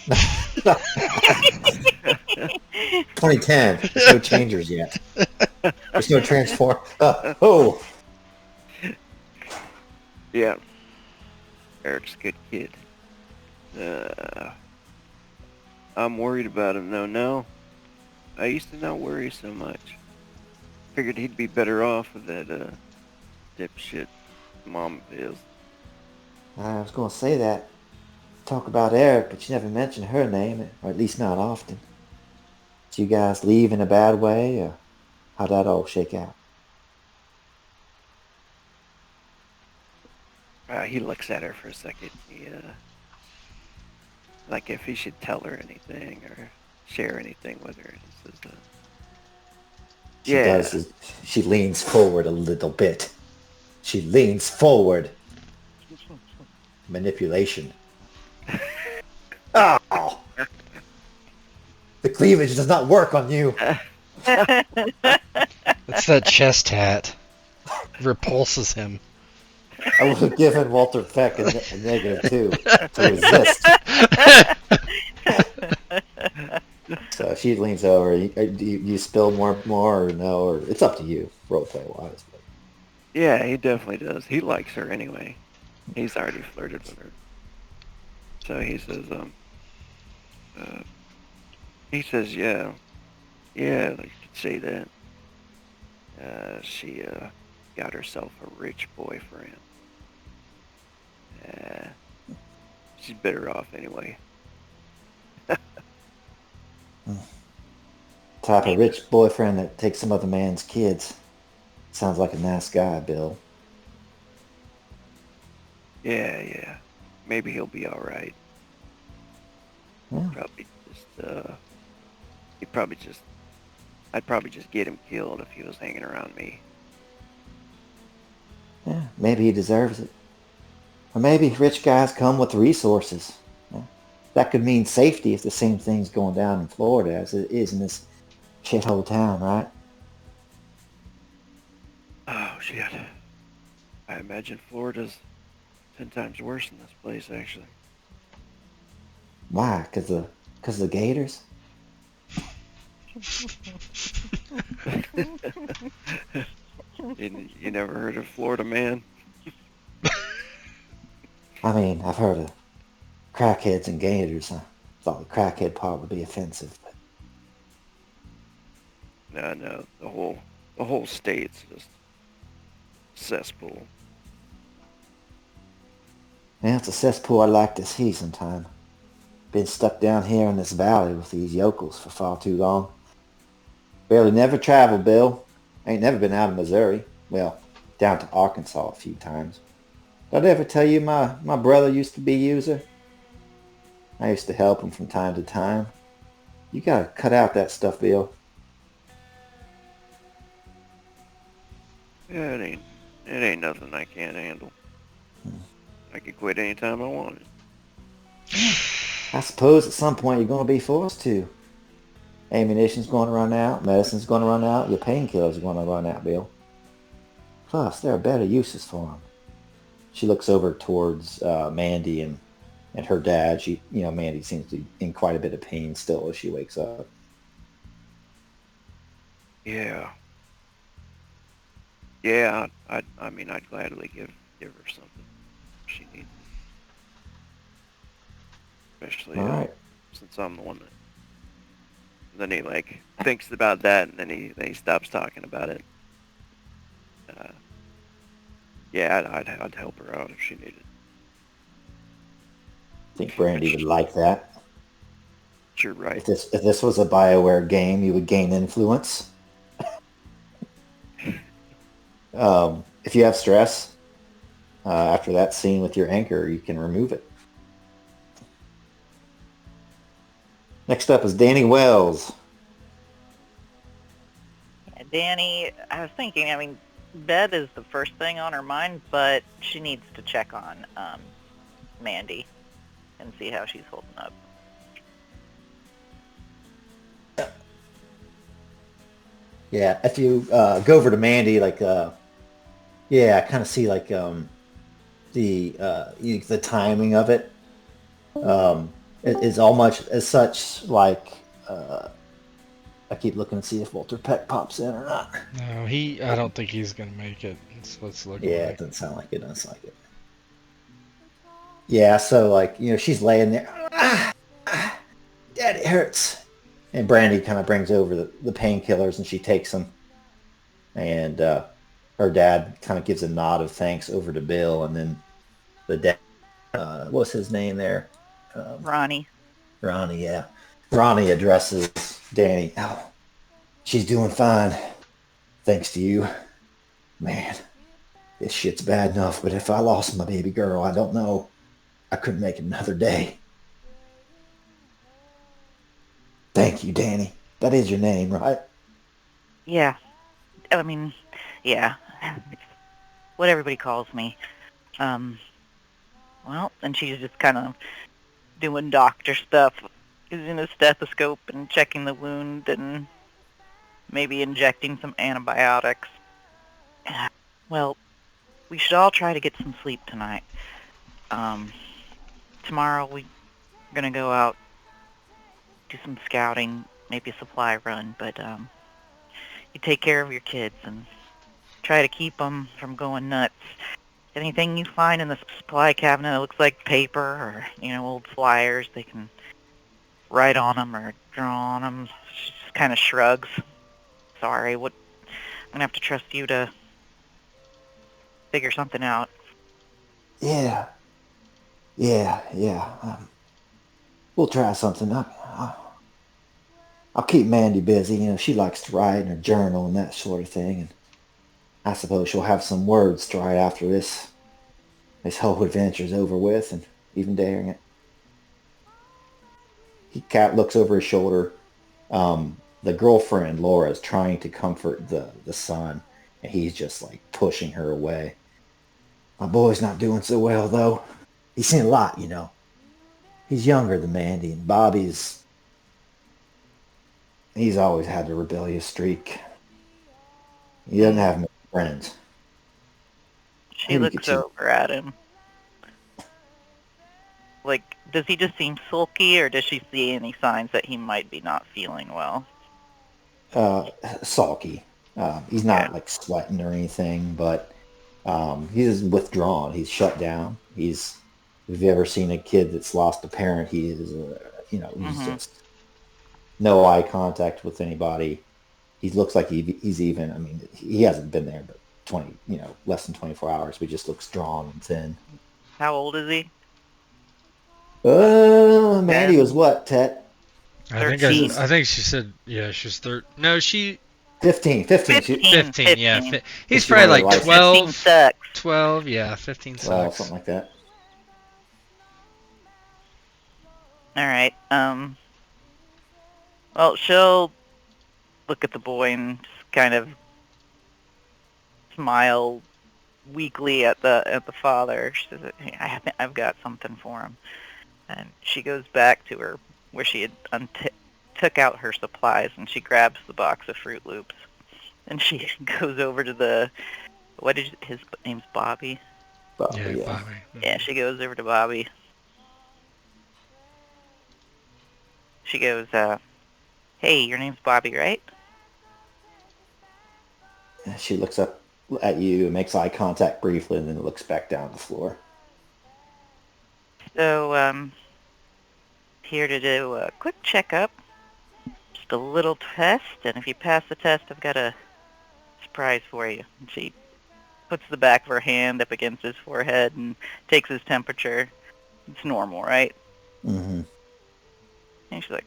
2010. There's no changers yet. There's no transform. Oh. Yeah. Eric's a good kid. I'm worried about him though now. I used to not worry so much. Figured he'd be better off with that dipshit mom of his. I was going to say that. Talk about Eric, but you never mentioned her name, or at least not often. Did you guys leave in a bad way, or how'd that all shake out? He looks at her for a second. He, like if he should tell her anything or share anything with her. He says, She does. She leans forward a little bit. She leans forward. Manipulation. Oh! The cleavage does not work on you. It's that chest hat. Repulses him. I would have given Walter Peck a -2 to resist. So she leans over. You spill more or no? Or it's up to you, roleplay wise. But. Yeah, he definitely does. He likes her anyway. He's already flirted with her. So he says, yeah, you could say that. She got herself a rich boyfriend. She's better off anyway. Type of rich boyfriend that takes some other man's kids. Sounds like a nice guy, Bill. Yeah. Maybe he'll be all right. Yeah. I'd probably just get him killed if he was hanging around me. Yeah, maybe he deserves it. Or maybe rich guys come with resources. Yeah. That could mean safety if the same thing's going down in Florida as it is in this shithole town, right? Oh, shit. I imagine Florida's 10 times worse than this place, actually. Why? Cause the gators? You never heard of Florida Man? I mean, I've heard of crackheads and gators. I thought the crackhead part would be offensive, but No, the whole state's just cesspool. yeah, it's a cesspool I'd like to see sometime. Been stuck down here in this valley with these yokels for far too long. Barely never traveled, Bill. Ain't never been out of Missouri. Well, down to Arkansas a few times. Did I ever tell you my brother used to be a user? I used to help him from time to time. You gotta cut out that stuff, Bill. Yeah, it ain't nothing I can't handle. I could quit anytime I wanted. I suppose at some point you're gonna be forced to. Ammunition's gonna run out, medicine's gonna run out, your painkillers are gonna run out, Bill. Plus, there are better uses for them. She looks over towards Mandy and her dad. Mandy seems to be in quite a bit of pain still as she wakes up. Yeah. I mean, I'd gladly give her something if she needs it. Especially All right. since I'm the one that. Then he thinks about that, and then he stops talking about it. Yeah, I'd help her out if she needed. I think Brandy would like that. You're right. If this was a BioWare game, you would gain influence. If you have stress after that scene with your anchor, you can remove it. Next up is Danny Wells. Yeah, Danny, I was thinking, I mean, bed is the first thing on her mind, but she needs to check on Mandy and see how she's holding up. Yeah, if you go over to Mandy, I kind of see the timing of it. It is all much as such I keep looking to see if Walter Peck pops in or not. No, I don't think he's gonna make it. That's what's looking Yeah, like. it doesn't sound like it. Doesn't like it. Yeah, so she's laying there. Daddy hurts. And Brandy kind of brings over the painkillers and she takes them. And her dad kind of gives a nod of thanks over to Bill. And then the dad, what's his name there? Ronnie. Ronnie, yeah. Ronnie addresses Danny. Oh, she's doing fine. Thanks to you. Man, this shit's bad enough, but if I lost my baby girl, I don't know. I couldn't make it another day. Thank you, Danny. That is your name, right? Yeah. I mean, yeah. It's what everybody calls me. Well, and she's just kind of doing doctor stuff, using a stethoscope and checking the wound and maybe injecting some antibiotics. Well, we should all try to get some sleep tonight. Tomorrow we're going to go out, do some scouting, maybe a supply run, but you take care of your kids and try to keep them from going nuts. Anything you find in the supply cabinet that looks like paper or, old flyers, they can write on them or draw on them. She just kind of shrugs. Sorry, I'm going to have to trust you to figure something out. Yeah. We'll try something. I'll keep Mandy busy. She likes to write in her journal and that sort of thing. And I suppose she'll have some words to write after this whole adventure's over with, and even daring it. He looks over his shoulder. The girlfriend, Laura, is trying to comfort the son, and he's just pushing her away. My boy's not doing so well, though. He's seen a lot, He's younger than Mandy, and he's always had a rebellious streak. He doesn't have many friends. She looks over at him. does he just seem sulky, or does she see any signs that he might be not feeling well? Sulky. He's not like sweating or anything, but he's withdrawn. He's shut down. If you ever seen a kid that's lost a parent, he is, he's just no eye contact with anybody. He looks like he's even. I mean, he hasn't been there, but less than 24 hours. But he just looks drawn and thin. How old is he? Mandy was what, Tet? I think she said, yeah, she's 13. No, she... 15. 15, yeah. He's probably like 12. 12, yeah, 15 sucks. Something like that. All right. Well, she'll look at the boy and just kind of smile weakly at the father. She says, "Hey, I've got something for him." And she goes back to her where she had took out her supplies, and she grabs the box of Fruit Loops, and she goes over to his name's Bobby? Bobby. Yeah, she goes over to Bobby. She goes, "Hey, your name's Bobby, right?" She looks up at you and makes eye contact briefly, and then looks back down the floor. So, here to do a quick checkup. Just a little test, and if you pass the test, I've got a surprise for you. And she puts the back of her hand up against his forehead and takes his temperature. It's normal, right? Mm-hmm. And she's like,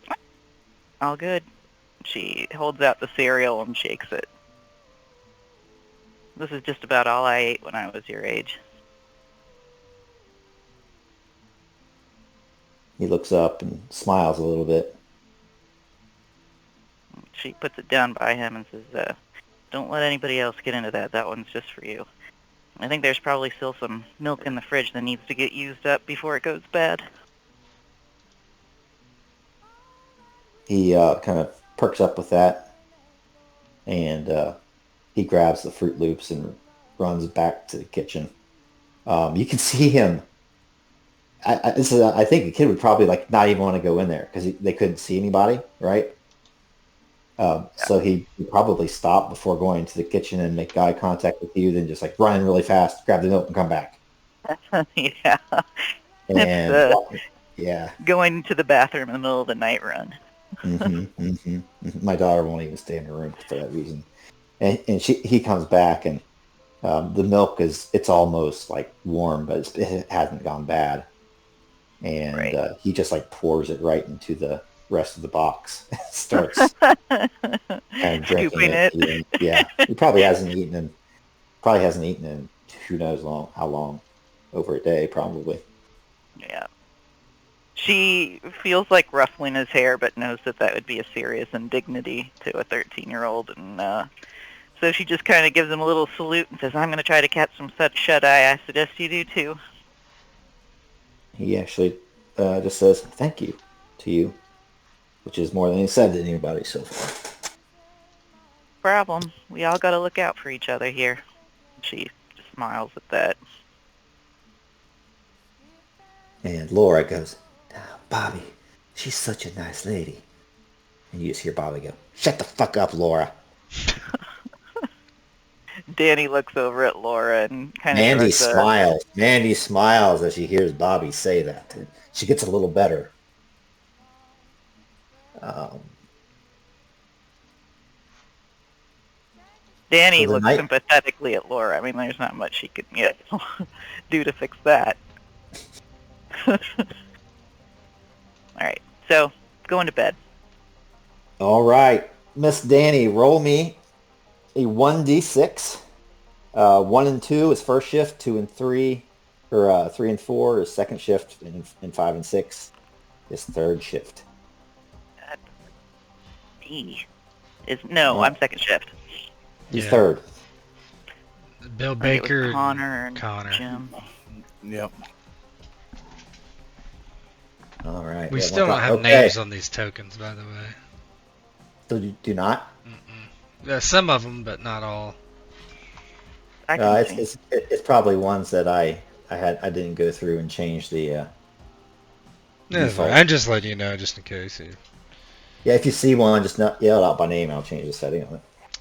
"All good." She holds out the cereal and shakes it. "This is just about all I ate when I was your age." He looks up and smiles a little bit. She puts it down by him and says, "Don't let anybody else get into that. That one's just for you. I think there's probably still some milk in the fridge that needs to get used up before it goes bad." He kind of perks up with that, and he grabs the Fruit Loops and runs back to the kitchen. You can see him. I think the kid would probably not even want to go in there because they couldn't see anybody, right? So he probably stop before going to the kitchen and make eye contact with you, then just run really fast, grab the milk, and come back. Yeah. And it's, going to the bathroom in the middle of the night run. My daughter won't even stay in her room for that reason. And he comes back, and the milk it's almost warm, but it hasn't gone bad. And he just pours it right into the rest of the box. Starts kind of drinking it. Yeah, he probably hasn't eaten in who knows how long, over a day probably. Yeah. She feels like ruffling his hair, but knows that would be a serious indignity to a 13-year-old, and so she just kind of gives him a little salute and says, "I'm going to try to catch some such shut-eye. I suggest you do too." He actually just says thank you to you, which is more than he said to anybody so far. Problem. We all got to look out for each other here. She just smiles at that. And Laura goes, "Bobby, she's such a nice lady." And you just hear Bobby go, "Shut the fuck up, Laura." Danny looks over at Laura and kind of Mandy smiles. Mandy smiles as she hears Bobby say that. She gets a little better. Danny looks sympathetically at Laura. I mean, there's not much she can do to fix that. All right, so going to bed. All right, Miss Danny, roll me a 1d6. 1 and 2 is first shift, 2 and 3, or 3 and 4 is second shift, and 5 and 6 is third shift. I'm second shift. He's third. Bill Baker, Connor, and Connor. Jim. Yep. All right. We still don't have names on these tokens, by the way. So you do not? Yeah, some of them, but not all. It's probably ones that I didn't go through and change the Yeah, that's fine. default. I'm just letting you know, just in case. Yeah, if you see one, just not yell it out by name. I'll change the setting on it.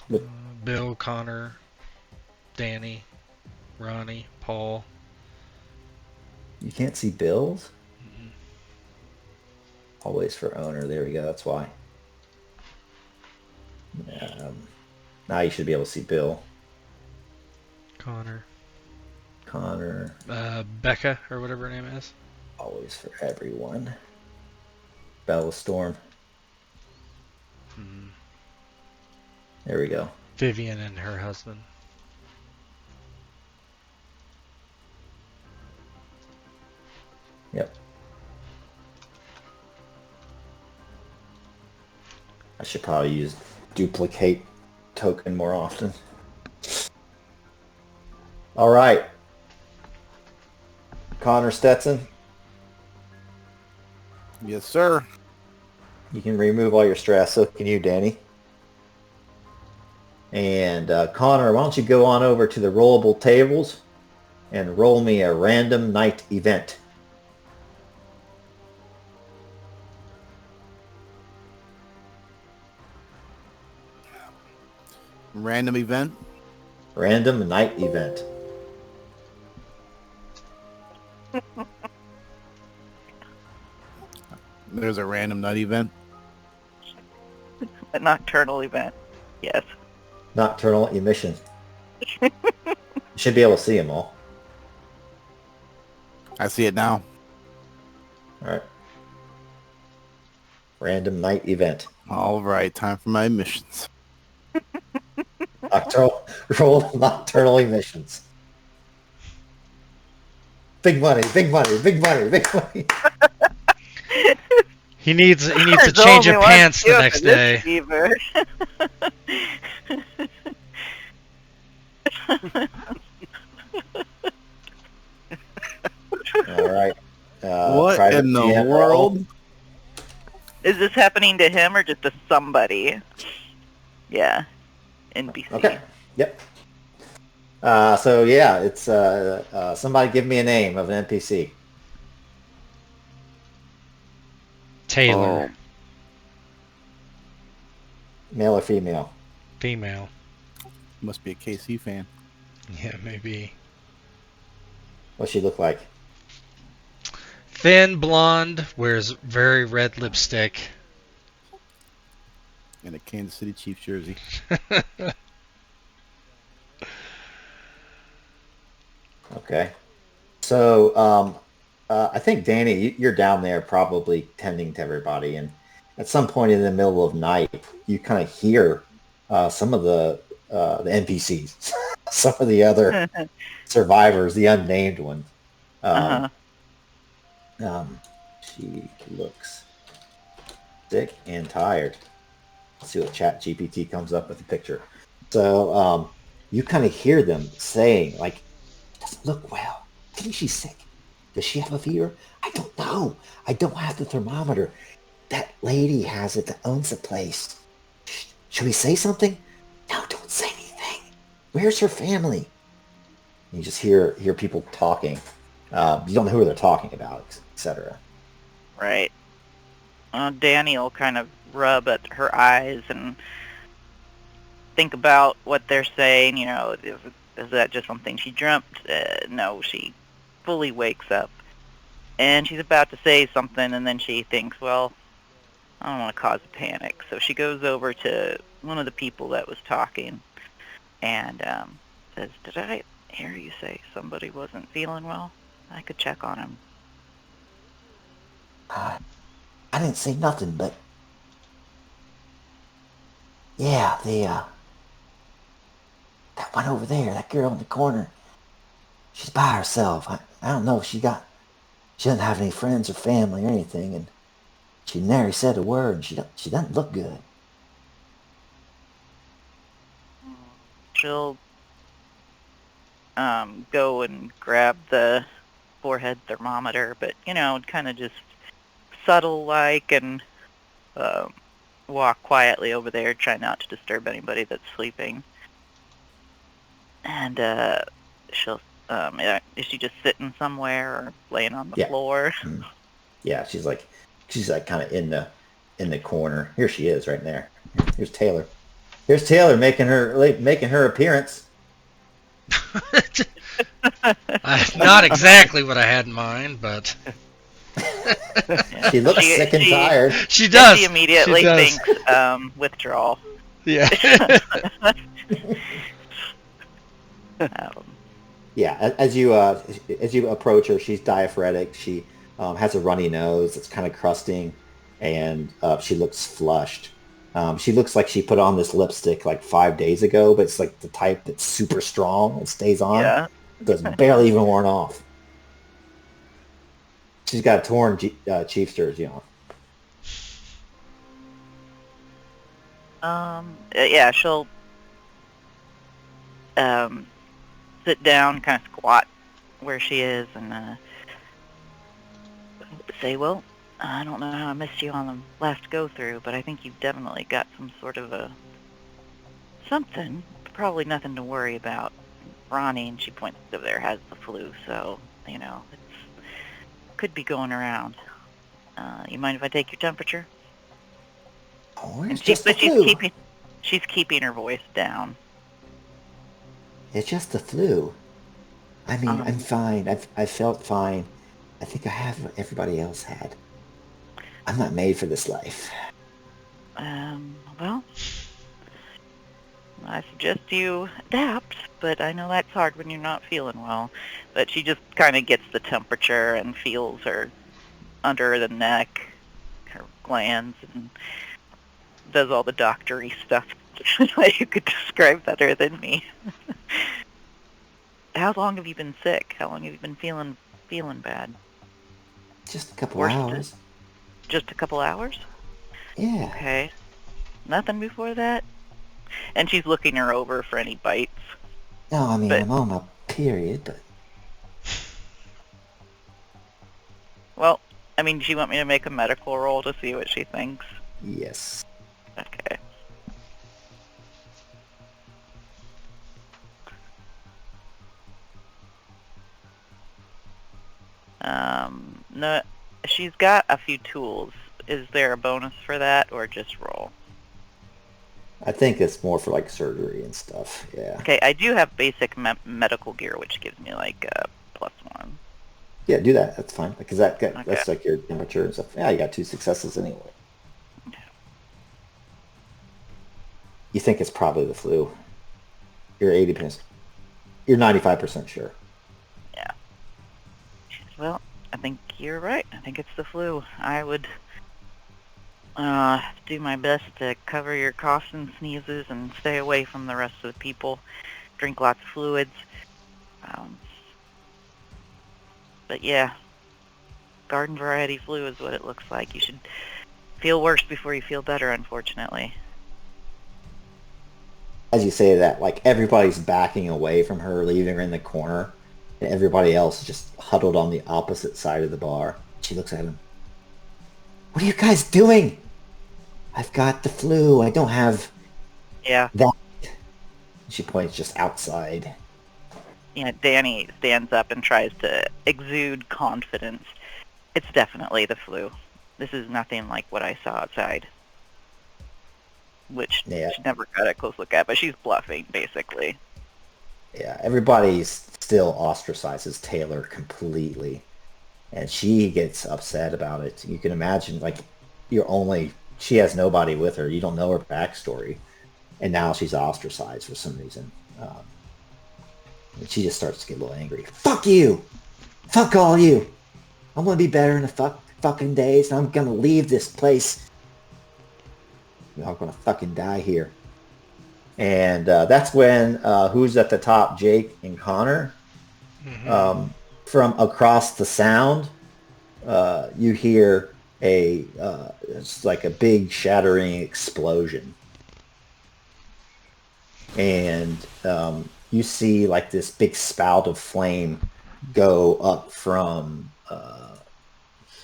But Bill, Connor, Danny, Ronnie, Paul. you can't see Bill's? Always for owner. There we go. That's why. Now you should be able to see Bill. Connor. Becca, or whatever her name is. Always for everyone. Bella Storm. There we go. Vivian and her husband. Yep. I should probably use duplicate token more often. All right. Connor Stetson, Yes, sir. you can remove all your stress. So can you, Danny. And Connor, why don't you go on over to the rollable tables and roll me a random night event. Random event. Random night event. There's a random night event. A nocturnal event. Yes. Nocturnal emission. You should be able to see them all. I see it now. All right. Random night event. All right, time for my missions. Roll nocturnal emissions. Big money, big money, big money, big money. He needs a There's change of only one pants the cure next for this day. fever. All right. What private in the GM world? Is this happening to him or just to somebody? Yeah. NPC. Okay. Yep. So yeah, it's somebody give me a name of an NPC. Taylor. Male or female? Female. Must be a KC fan. Yeah, maybe. What's she look like? Thin, blonde, wears very red lipstick. In a Kansas City Chiefs jersey. Okay. So I think Danny, you're down there probably tending to everybody, and at some point in the middle of night, you kind of hear some of the NPCs, some of the other survivors, the unnamed ones. She looks sick and tired. Let's see what Chat GPT comes up with a picture. So you kind of hear them saying, like, doesn't look well. I think she's sick. Does she have a fever? I don't know. I don't have the thermometer. That lady has it that owns the place. Should we say something? No, don't say anything. Where's her family? You just hear people talking. You don't know who they're talking about, etc. Right. Danny will kind of rub at her eyes and think about what they're saying. You know, is that just something she dreamt? No, she fully wakes up. And she's about to say something, and then she thinks, well, I don't want to cause a panic. So she goes over to one of the people that was talking and says, did I hear you say somebody wasn't feeling well? I could check on him. I didn't say nothing, but yeah, that one over there, that girl in the corner, she's by herself. I don't know if she doesn't have any friends or family or anything, and she never said a word. And she doesn't look good. She'll go and grab the forehead thermometer, but, you know, kind of just subtle-like, and walk quietly over there, try not to disturb anybody that's sleeping. And she'll, is she just sitting somewhere or laying on the floor? Yeah, she's like kind of in the corner. Here she is, right there. Here's Taylor. Here's Taylor making her appearance. Not exactly what I had in mind, but Yeah. She looks sick and tired. she does. She immediately She does. thinks withdrawal. Yeah. Um, Yeah, as you approach her, she's diaphoretic. She has a runny nose. It's kind of crusting, and she looks flushed. She looks like she put on this lipstick like 5 days ago, but it's like the type that's super strong and stays on. yeah. So it's barely even worn off. She's got a torn Chiefs jersey on. Yeah, she'll sit down, kind of squat where she is, and say, well, I don't know how I missed you on the last go-through, but I think you've definitely got some sort of a something. Probably nothing to worry about. Ronnie, and she points over there, has the flu, so, you know, it could be going around. You mind if I take your temperature? Oh, And it's just the flu. She's keeping her voice down. It's just the flu. I mean, I'm fine. I felt fine. I think I have what everybody else had. I'm not made for this life. Well, I suggest you adapt, but I know that's hard when you're not feeling well. But she just kind of gets the temperature and feels her under the neck, her glands, and does all the doctory stuff that you could describe better than me. How long have you been sick? How long have you been feeling bad? Just a couple hours. Just a couple hours? Yeah. Okay. Nothing before that? And she's looking her over for any bites. No, I mean, I'm on my period, but... Well, I mean, do you want me to make a medical roll to see what she thinks? Yes. Okay. No, she's got a few tools. Is there a bonus for that, or just roll? I think it's more for, like, surgery and stuff, yeah. Okay, I do have basic medical gear, which gives me, like, a +1. Yeah, do that. That's fine. Because that's like your temperature and stuff. Yeah, you got 2 successes anyway. You think it's probably the flu. You're 80%. You're 95% sure. Yeah. Well, I think you're right. I think it's the flu. I would do my best to cover your coughs and sneezes and stay away from the rest of the people. Drink lots of fluids. But yeah, garden variety flu is what it looks like. You should feel worse before you feel better, unfortunately. As you say that, like, everybody's backing away from her, leaving her in the corner, and everybody else is just huddled on the opposite side of the bar. She looks at him. What are you guys doing? I've got the flu. I don't have that. She points just outside. You know, Danny stands up and tries to exude confidence. It's definitely the flu. This is nothing like what I saw outside. Which she never got a close look at, but she's bluffing, basically. Yeah, everybody still ostracizes Taylor completely. And she gets upset about it. You can imagine, like, she has nobody with her. You don't know her backstory. And now she's ostracized for some reason. And she just starts to get a little angry. Fuck you! Fuck all you! I'm gonna be better in a fucking days, and I'm gonna leave this place. You're all gonna fucking die here. And that's when, who's at the top, Jake and Connor? Mm-hmm. From across the sound, you hear it's like a big shattering explosion. And you see like this big spout of flame go up from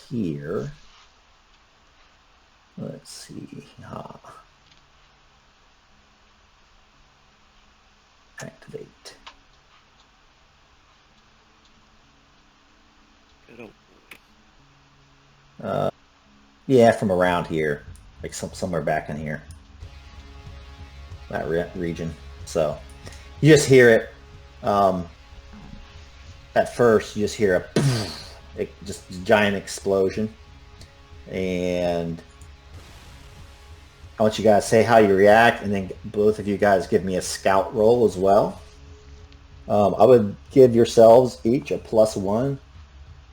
here. Let's see. Activate. Yeah, from around here, like somewhere back in here, that region. So you just hear it. At first, you just hear just a giant explosion, and I want you guys to say how you react, and then both of you guys give me a scout roll as well. I would give yourselves each a +1.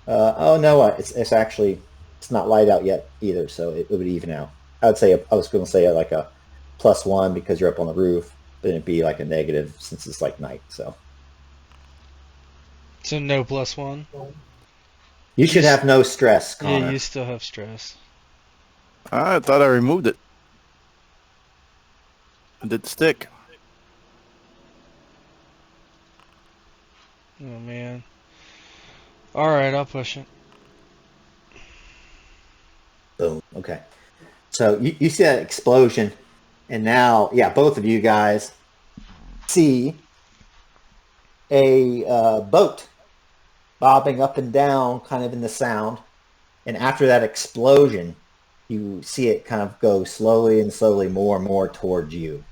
Oh no, it's actually it's not light out yet either, so it would even out. I would say I was going to say like a +1 because you're up on the roof, but it'd be like a negative since it's like night. So no +1. you should have no stress, Connor. Yeah, you still have stress. I thought I removed it. It didn't stick. Oh man. All right, I'll push it. Boom. Okay. So you see that explosion, and now, yeah, both of you guys see a boat bobbing up and down kind of in the sound. And after that explosion, you see it kind of go slowly and slowly more and more towards you.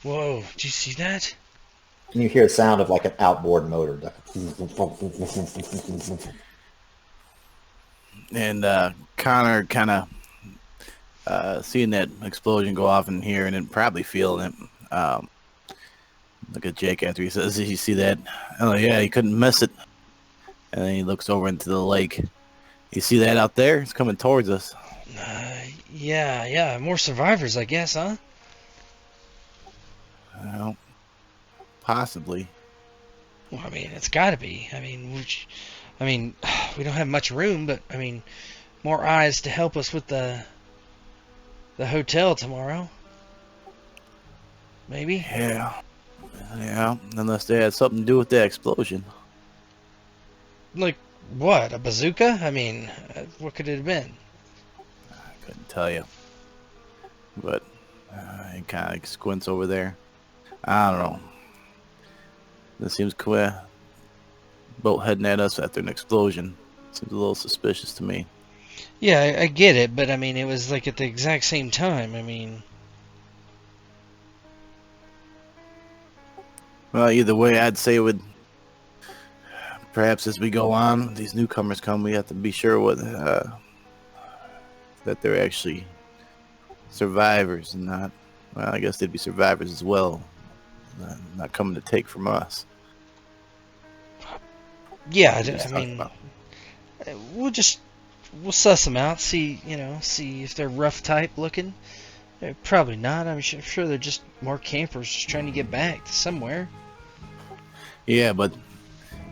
Whoa, did you see that? And you hear the sound of like an outboard motor. And Connor kind of seeing that explosion go off in here and then probably feeling it. Look at Jake after he says, "Did you see that?" Oh yeah, he couldn't miss it. And then he looks over into the lake. You see that out there? It's coming towards us. Yeah, more survivors, I guess, huh? Well, possibly. Well, I mean, it's got to be. I mean, we don't have much room, but I mean, more eyes to help us with the hotel tomorrow. Maybe. Yeah, unless they had something to do with the explosion. Like what? A bazooka? I mean, what could it have been? I couldn't tell you. But he kind of squints over there. I don't know. This seems queer. Boat heading at us after an explosion. Seems a little suspicious to me. Yeah, I get it, but I mean, it was like at the exact same time. I mean, well, either way, I'd say it would. Perhaps as we go on, these newcomers come, we have to be sure that they're actually survivors and not. Well, I guess they'd be survivors as well. Not coming to take from us. yeah, I mean, we'll suss them out, see if they're rough type looking. Probably not. I'm sure they're just more campers just trying to get back to somewhere. Yeah, but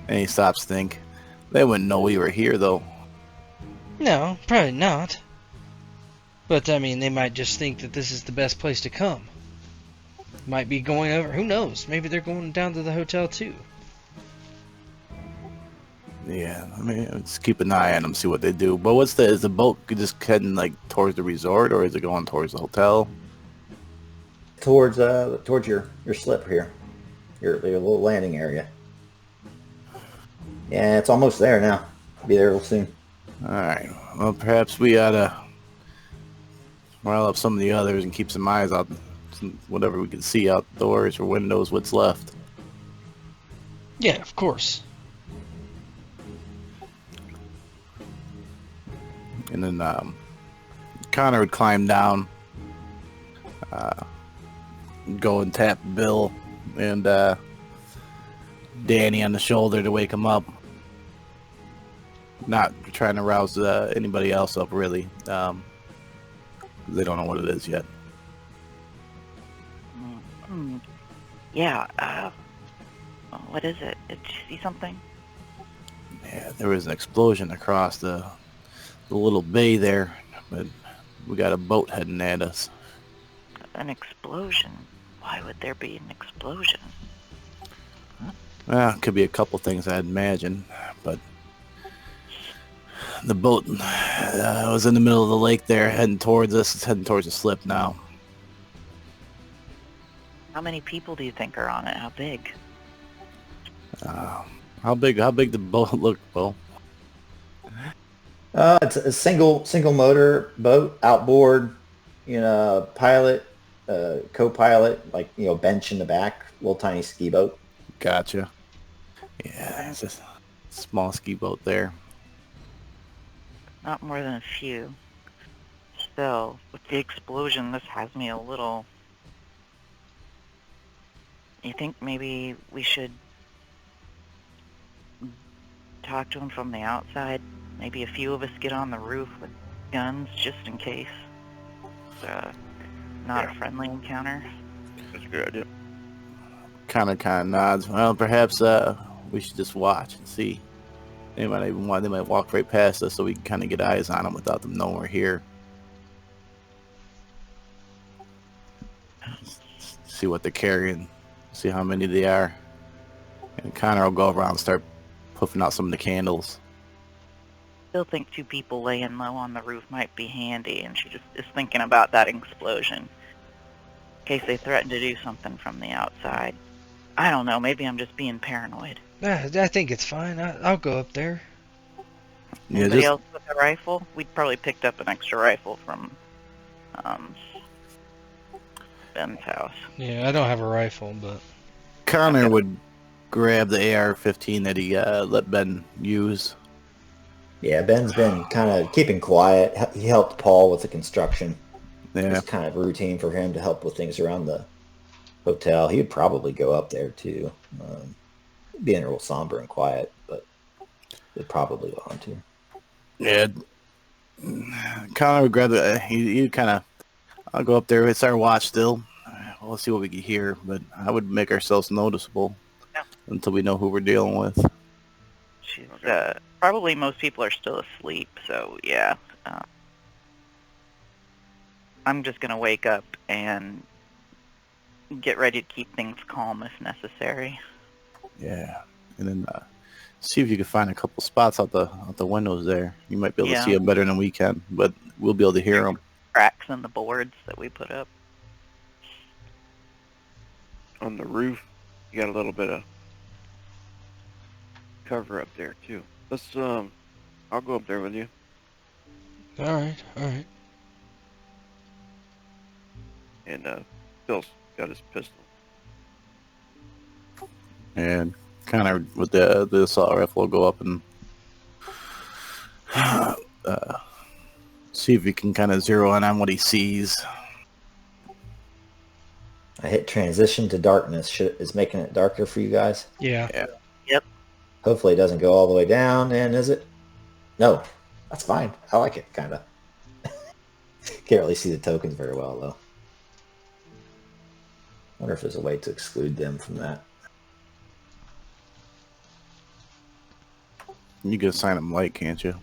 and he stops to think. They wouldn't know we were here, though. No, probably not. But I mean, they might just think that this is the best place to come. Might be going over. Who knows? Maybe they're going down to the hotel too. Yeah, I mean, let's keep an eye on them, see what they do. But is the boat just heading like towards the resort, or is it going towards the hotel? Towards your slip here, your little landing area. Yeah, it's almost there now. Be there real soon. All right. Well, perhaps we ought to rile up some of the others and keep some eyes out, whatever we can see outdoors or windows, what's left. Yeah, of course. And then Connor would climb down, go and tap Bill and Danny on the shoulder to wake him up. Not trying to rouse anybody else up, really. They don't know what it is yet. Yeah, what is it? Did you see something? Yeah, there was an explosion across the little bay there, but we got a boat heading at us. An explosion? Why would there be an explosion? Well, it could be a couple things, I'd imagine, but the boat was in the middle of the lake there, heading towards us. It's heading towards the slip now. How many people do you think are on it? How big? How big the boat look, Well, It's a single motor boat, outboard, pilot, co-pilot, like bench in the back, little tiny ski boat. Gotcha. Yeah, it's a small ski boat there. Not more than a few. Still, with the explosion, this has me a little... You think maybe we should talk to him from the outside? Maybe a few of us get on the roof with guns just in case. Not a friendly encounter. That's a good idea. Kind of nods. Well, perhaps we should just watch and see. They might walk right past us, so we can kind of get eyes on them without them knowing we're here. See what they're carrying. See how many they are. And Connor will go around and start puffing out some of the candles. Still think 2 people laying low on the roof might be handy, and she just is thinking about that explosion. In case they threaten to do something from the outside. I don't know, maybe I'm just being paranoid. I think it's fine. I'll go up there. Yeah, Anybody else with a rifle? We'd probably picked up an extra rifle from Ben's house. Yeah, I don't have a rifle, but... Connor would grab the AR-15 that he let Ben use. Yeah, Ben's been kind of keeping quiet. He helped Paul with the construction. Yeah. It's kind of routine for him to help with things around the hotel. He would probably go up there too. Being real somber and quiet, but he'd probably want to. Yeah. Connor would grab the... He'd kind of... I'll go up there. It's our watch still. We'll see what we can hear, but I would make ourselves noticeable until we know who we're dealing with. She's, probably most people are still asleep, so yeah. I'm just gonna wake up and get ready to keep things calm if necessary. Yeah, and then see if you can find a couple spots out the windows there. You might be able to see them better than we can, but we'll be able to hear them. Cracks in the boards that we put up. On the roof, you got a little bit of cover up there too. Let's I'll go up there with you. All right. And Phil's got his pistol. And Connor with the assault rifle will go up and see if he can kind of zero in on what he sees. I hit transition to darkness. Is making it darker for you guys? Yeah. Yep. Hopefully it doesn't go all the way down. And is it? No. That's fine. I like it, kind of. Can't really see the tokens very well, though. Wonder if there's a way to exclude them from that. You can assign them light, can't you?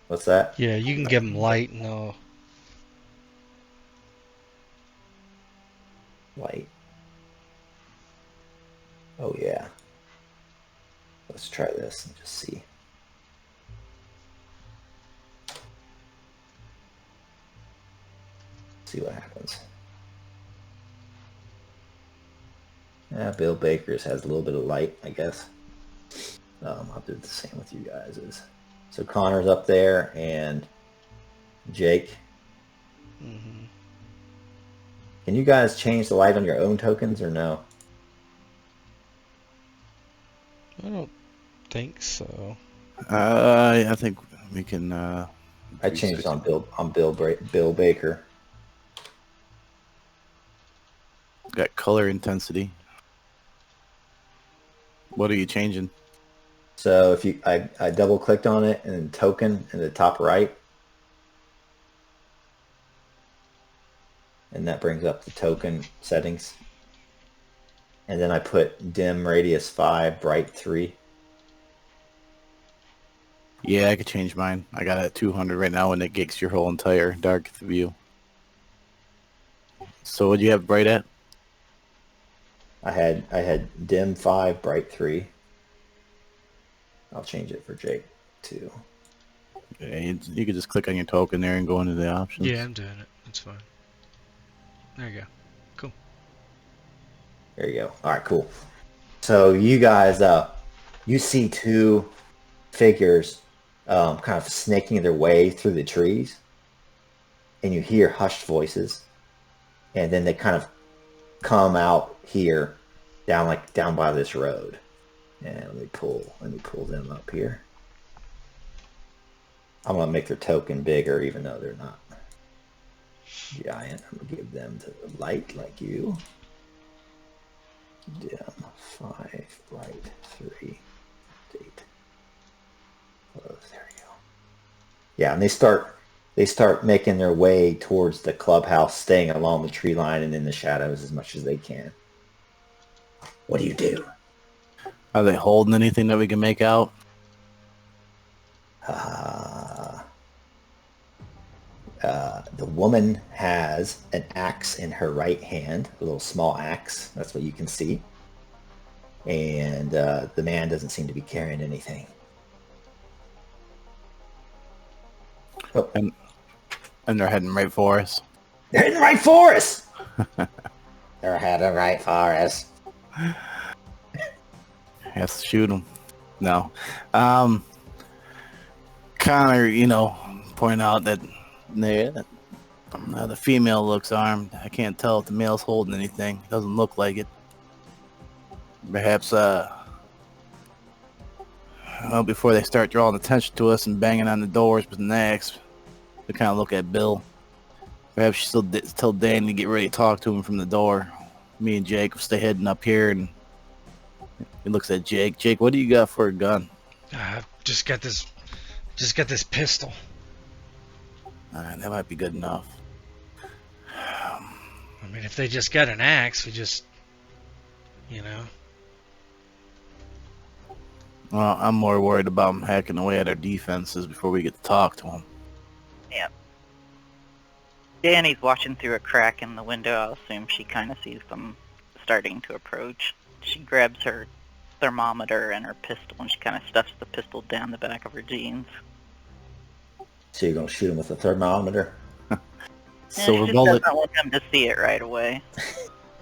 What's that? Yeah, you can give them light and they'll... Light. Oh, yeah. Let's try this and just see. See what happens. Yeah, Bill Baker's has a little bit of light, I guess. I'll do the same with you guys. So Connor's up there and Jake. Mm-hmm. Can you guys change the light on your own tokens or no? I don't think so. I think we can. I changed on Bill Baker. Got color intensity. What are you changing? So if I double clicked on it and then token in the top right. And that brings up the token settings. And then I put dim radius 5, bright 3. Yeah, I could change mine. I got it at 200 right now, and it gets your whole entire dark view. So what do you have bright at? I had dim 5, bright 3. I'll change it for Jake too. Okay, you could just click on your token there and go into the options. Yeah, I'm doing it. It's fine. There you go. Cool. There you go. All right, cool. So you guys, you see 2 figures kind of snaking their way through the trees, and you hear hushed voices, and then they kind of come out here, down by this road. And let me pull them up here. I'm gonna make their token bigger, even though they're not giant. I'm gonna give them the light like you. Dim 5, bright 3, date. Close. There you go. Yeah, and they start making their way towards the clubhouse, staying along the tree line and in the shadows as much as they can. What do you do? Are they holding anything that we can make out? The woman has an axe in her right hand, a little small axe. That's what you can see. And the man doesn't seem to be carrying anything. Oh. And they're heading right for us. They're heading right for us! They're heading right for us. Has to shoot them. No. Connor, point out that the female looks armed. I can't tell if the male's holding anything. Doesn't look like it. Perhaps, before they start drawing attention to us and banging on the doors with an axe, we kind of look at Bill. Perhaps she still tell Danny to get ready to talk to him from the door. Me and Jake will stay heading up here, and he looks at Jake. Jake, what do you got for a gun? I've just got this pistol. That might be good enough. I mean, if they just got an axe, we just, Well, I'm more worried about them hacking away at our defenses before we get to talk to them. Yeah. Danny's watching through a crack in the window. I'll assume she kind of sees them starting to approach. She grabs her thermometer and her pistol, and she kind of stuffs the pistol down the back of her jeans. So you're going to shoot him with a thermometer? Silver she bullet. doesn't want them to see it right away.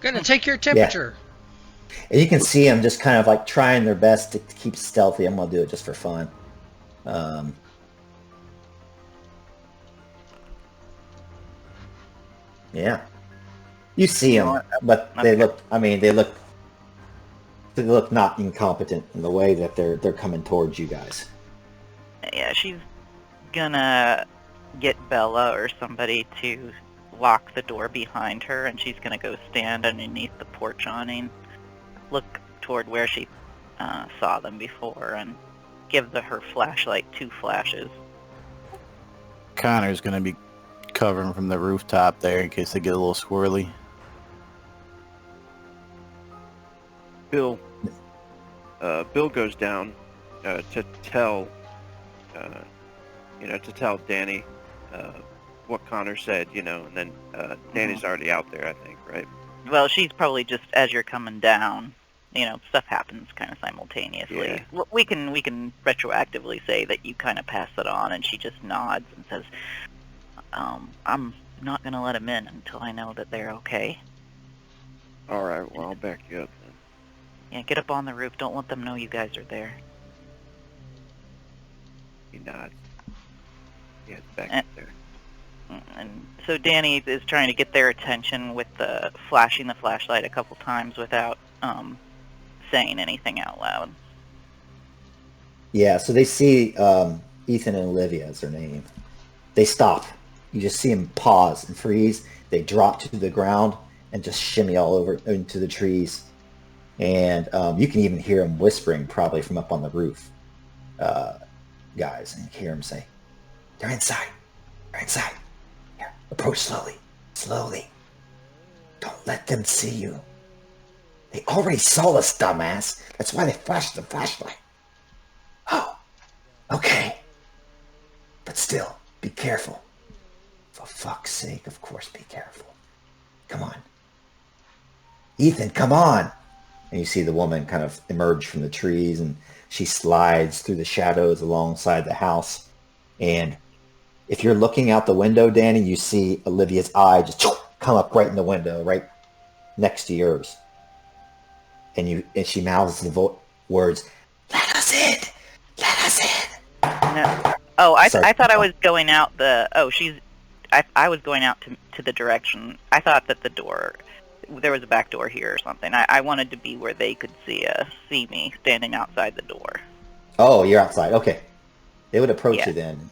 Gonna take your temperature. Yeah. And you can see them just kind of like trying their best to keep stealthy. I'm going to do it just for fun. Yeah. You see them, but they look not incompetent in the way that they're coming towards you guys. Yeah, she's gonna get Bella or somebody to lock the door behind her, and she's gonna go stand underneath the porch awning, look toward where she saw them before, and give her flashlight 2 flashes. Connor's going to be covering from the rooftop there in case they get a little squirrely. Bill goes down to tell Danny what Connor said, and then Danny's already out there, I think, right? Well, she's probably just, as you're coming down, stuff happens kind of simultaneously. Yeah. We can retroactively say that you kind of pass it on, and she just nods and says, I'm not going to let them in until I know that they're okay. All right, well, I'll back you up then. Yeah, get up on the roof. Don't let them know you guys are there. He nods. Yeah, it's back up there. And so Danny is trying to get their attention with flashing the flashlight a couple times without saying anything out loud. Yeah, so they see Ethan and Olivia as their name. They stop. You just see them pause and freeze. They drop to the ground and just shimmy all over into the trees. And you can even hear them whispering probably from up on the roof, guys. And you hear them say, they're inside. They're inside. Here, approach slowly. Slowly. Don't let them see you. They already saw us, dumbass. That's why they flashed the flashlight. Oh, okay. But still, be careful. For fuck's sake, of course, be careful. Come on. Ethan, come on. And you see the woman kind of emerge from the trees, and she slides through the shadows alongside the house. And if you're looking out the window, Danny, you see Olivia's eye just come up right in the window, right next to yours. And she mouths the words, "Let us in! Let us in!" No, Oh, I Sorry. thought I was going out the. Oh, I was going out to the direction. I thought that the door, there was a back door here or something. I wanted to be where they could see me standing outside the door. Oh, you're outside. Okay. They would approach Yeah. you then.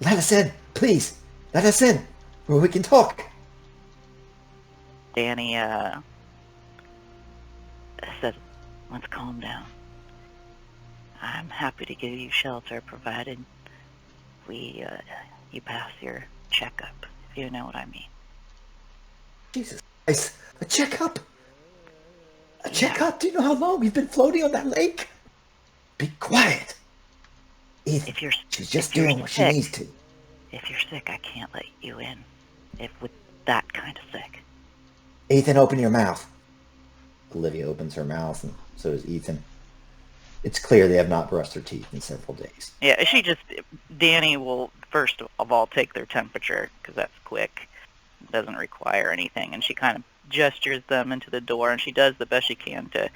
Let us in, please. Let us in, where we can talk. Danny says, "Let's calm down. I'm happy to give you shelter, provided you pass your checkup, if you know what I mean." Jesus Christ. A checkup? A Yeah. checkup? Do you know how long we've been floating on that lake? Be quiet. Ethan, she's just doing what she needs to. If you're sick, I can't let you in. With that kind of sick. Ethan, open your mouth. Olivia opens her mouth, and so does Ethan. It's clear they have not brushed their teeth in several days. Yeah, Danny will first of all take their temperature, because that's quick. It doesn't require anything, and she kind of gestures them into the door, and she does the best she can to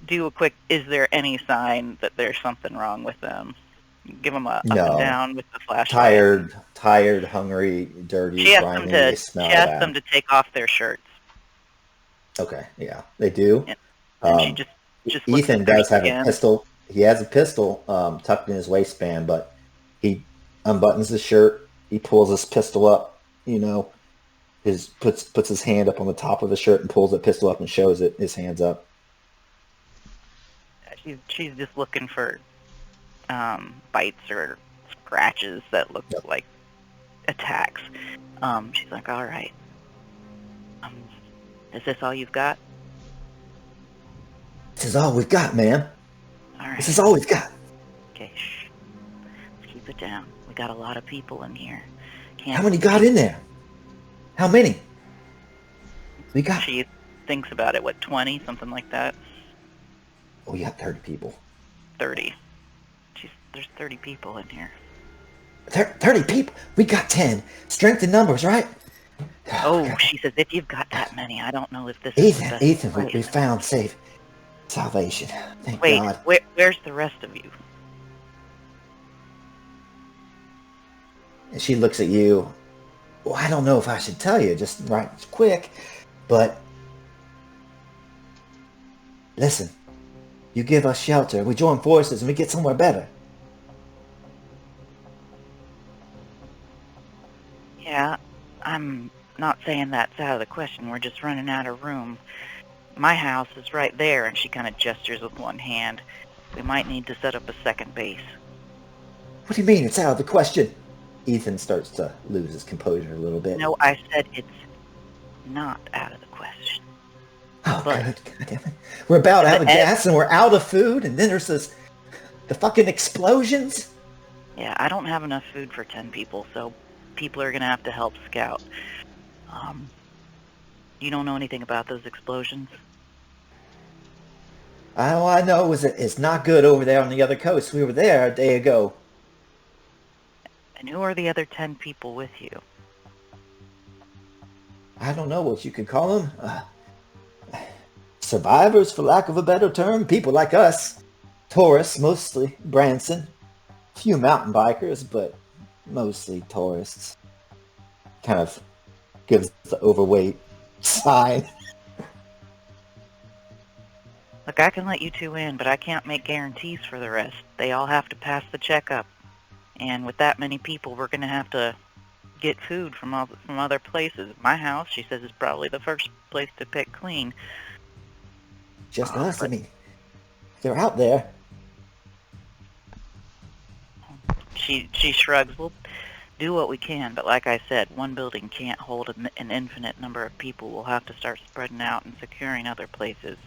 do a quick, is there any sign that there's something wrong with them? Give them a up and down with the flashlight. Tired, hungry, dirty, grimy. They smell She asks bad. them to take off their shirts. Okay, yeah, they do. And she just looks Ethan at their does have skin. a pistol. He has a pistol tucked in his waistband, but he unbuttons his shirt. He pulls his pistol up. Puts his hand up on the top of the shirt and pulls the pistol up and shows it. His hands up. She's just looking for bites or scratches that look like attacks. She's like, "All right. Is this all you've got?" This is all we've got, ma'am. All right. This is all we've got. Okay, shh. Let's keep it down. We got a lot of people in here. How many got in there? How many? We got... She thinks about it. What, 20? Something like that? Oh, you got 30 people. 30. There's 30 people in here. 30 people? We got 10. Strength in numbers, right? Oh, God. She says, if you've got that many, I don't know if this is the best Ethan, we found salvation. Thank God. Wait, where's the rest of you? And she looks at you. Well, I don't know if I should tell you just right quick, but listen, you give us shelter, we join forces, and we get somewhere better. Yeah, I'm not saying that's out of the question. We're just running out of room. My house is right there, and she kind of gestures with one hand. We might need to set up a second base. What do you mean it's out of the question? Ethan starts to lose his composure a little bit. No, I said it's not out of the question. Oh, good. God damn it. We're about out of gas, and we're out of food, and then there's the fucking explosions? Yeah, I don't have enough food for 10 people, so people are going to have to help scout. You don't know anything about those explosions? All I know is that it's not good over there on the other coast. We were there a day ago. And who are the other 10 people with you? I don't know what you could call them. Survivors, for lack of a better term. People like us. Tourists, mostly. Branson. A few mountain bikers, but mostly tourists. Kind of gives the overweight sigh. Look, I can let you two in, but I can't make guarantees for the rest. They all have to pass the checkup. And with that many people, we're going to have to get food from other places. My house, she says, is probably the first place to pick clean. Just us. I mean, they're out there. She shrugs. We'll do what we can, but like I said, one building can't hold an infinite number of people. We'll have to start spreading out and securing other places.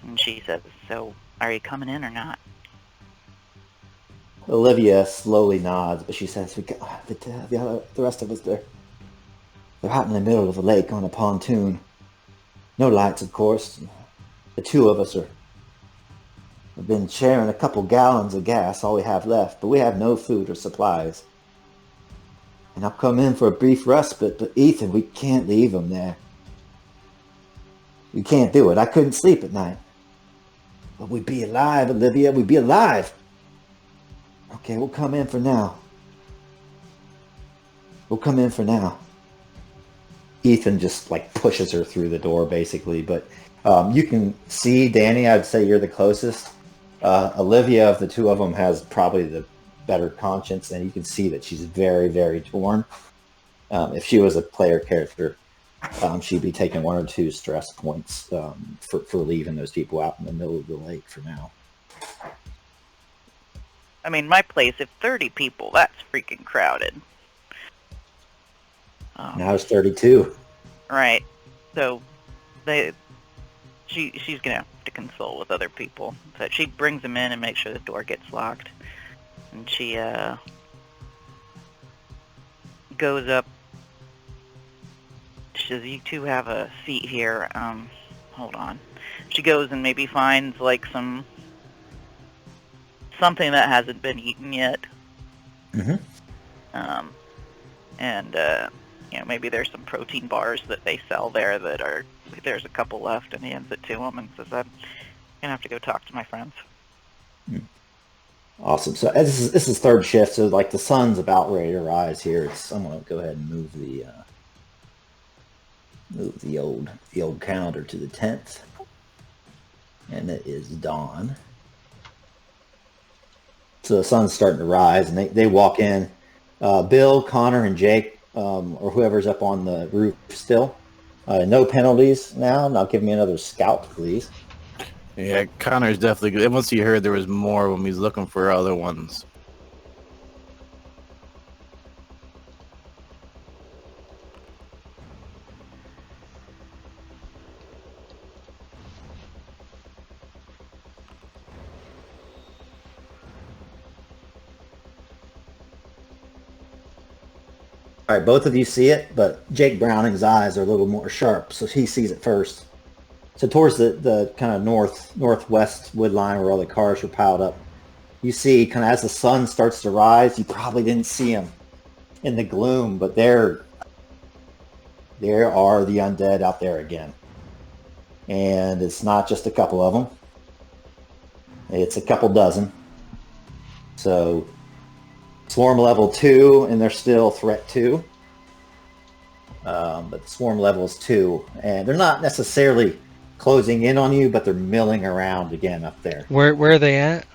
And she says, so are you coming in or not? Olivia slowly nods, but she says, the rest of us, they're out in the middle of the lake on a pontoon. No lights, of course. The two of us have been sharing a couple gallons of gas, all we have left, but we have no food or supplies. And I'll come in for a brief respite, but Ethan, we can't leave him there. We can't do it. I couldn't sleep at night. But we'd be alive, Olivia. We'd be alive. Okay, we'll come in for now. We'll come in for now. Ethan just like pushes her through the door, basically. But you can see, Danny, I'd say you're the closest. Olivia, of the two of them, has probably the better conscience, and you can see that she's very, very torn. If she was a player character, she'd be taking 1 or 2 stress points for leaving those people out in the middle of the lake for now. I mean, my place, if 30 people, that's freaking crowded. Now it's 32. Right. So she's gonna have to consult with other people. So she brings them in and makes sure the door gets locked. And she goes up. She says, "You two have a seat here. Hold on." She goes and maybe finds like something that hasn't been eaten yet. Mm-hmm. And maybe there's some protein bars that they sell there that are. There's a couple left, and he hands it to him and says, "I'm gonna have to go talk to my friends." Awesome. So this is third shift, so like the sun's about ready to rise here. I'm gonna go ahead and move the old calendar to the 10th, and it is dawn. So the sun's starting to rise, and they walk in. Bill, Connor, and Jake, or whoever's up on the roof still. No penalties now. Now give me another scout, please. Yeah, Connor's definitely good. Once he heard there was more when he's looking for other ones. All right, both of you see it, but Jake Browning's eyes are a little more sharp, so he sees it first. So towards the kind of northwest wood line where all the cars were piled up, you see kind of as the sun starts to rise, you probably didn't see them in the gloom, but there are the undead out there again. And it's not just a couple of them. It's a couple dozen. So swarm level 2, and they're still threat 2. But swarm level is 2, and they're not necessarily closing in on you, but they're milling around again up there. Where are they at?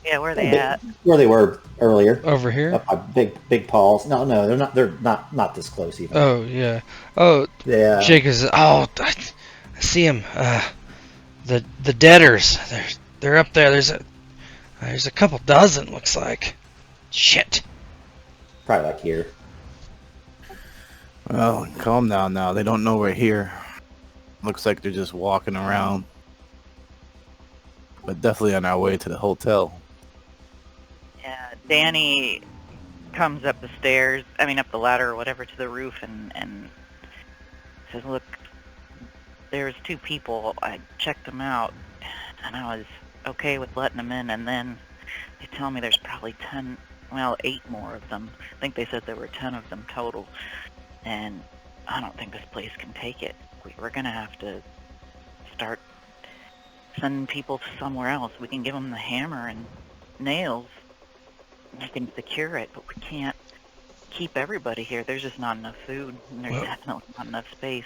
Yeah, where are they at? Where they were earlier. Over here? Up by big paws. No, they're not. They're not this close even. Oh yeah. Oh Yeah. Jake is. Oh, I see him. The deaders. They're up there. There's a couple dozen. Looks like. Shit. Probably like here. Well, calm down now. They don't know we're here. Looks like they're just walking around. But definitely on our way to the hotel. Yeah, Danny comes up the stairs, up the ladder or whatever to the roof and says, "Look, there's 2 people. I checked them out, and I was okay with letting them in, and then they tell me there's probably 8 more of them. I think they said there were 10 of them total, and I don't think this place can take it. We're going to have to start sending people to somewhere else. We can give them the hammer and nails. We can secure it, but we can't keep everybody here. There's just not enough food, and there's definitely not enough space."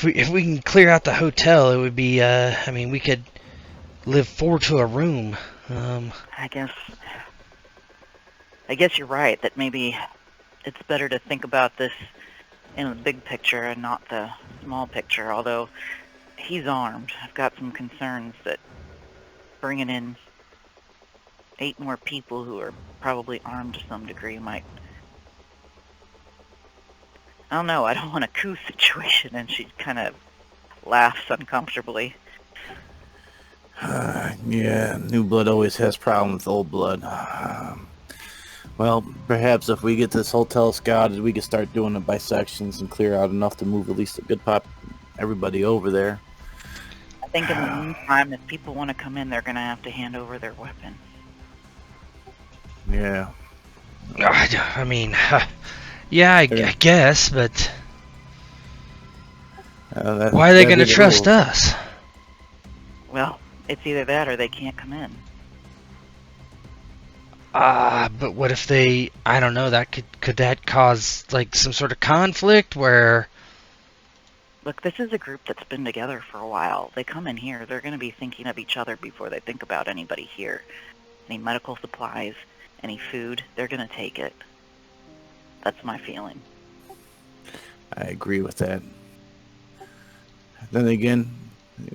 If we can clear out the hotel, it would be. We could live 4 to a room. I guess you're right, that maybe it's better to think about this in the big picture and not the small picture, although he's armed. I've got some concerns that bringing in 8 more people who are probably armed to some degree might... I don't know, I don't want a coup situation, and she kind of laughs uncomfortably. Yeah, new blood always has problems with old blood. Well, perhaps if we get this hotel scouted, we can start doing the bisections and clear out enough to move at least a good everybody over there. I think in the meantime, if people want to come in, they're going to have to hand over their weapons. Yeah. I guess, but Why why are they going to trust us? Well, it's either that or they can't come in. But what if they, I don't know, that could that cause like some sort of conflict where... Look, this is a group that's been together for a while. They come in here, they're going to be thinking of each other before they think about anybody here. Any medical supplies, any food, they're going to take it. That's my feeling. I agree with that. Then again,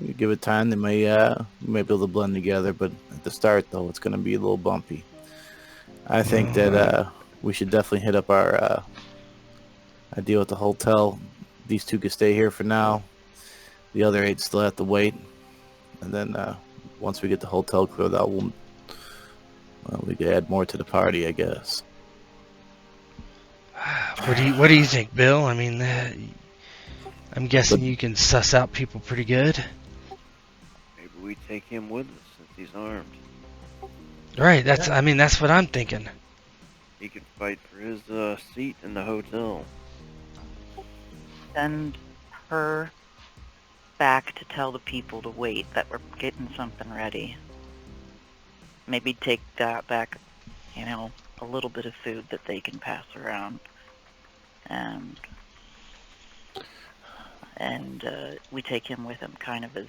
you give it time, they may be able to blend together, but at the start, though, it's going to be a little bumpy. I think that we should definitely hit up our deal with the hotel. These two can stay here for now. The other 8 still have to wait. And then once we get the hotel cleared out, we could add more to the party, I guess. What do you think, Bill? I mean, I'm guessing you can suss out people pretty good. Maybe we take him with us since he's armed. Right, that's what I'm thinking. He could fight for his seat in the hotel. Send her back to tell the people to wait, that we're getting something ready. Maybe take that back, a little bit of food that they can pass around. And we take him with him kind of as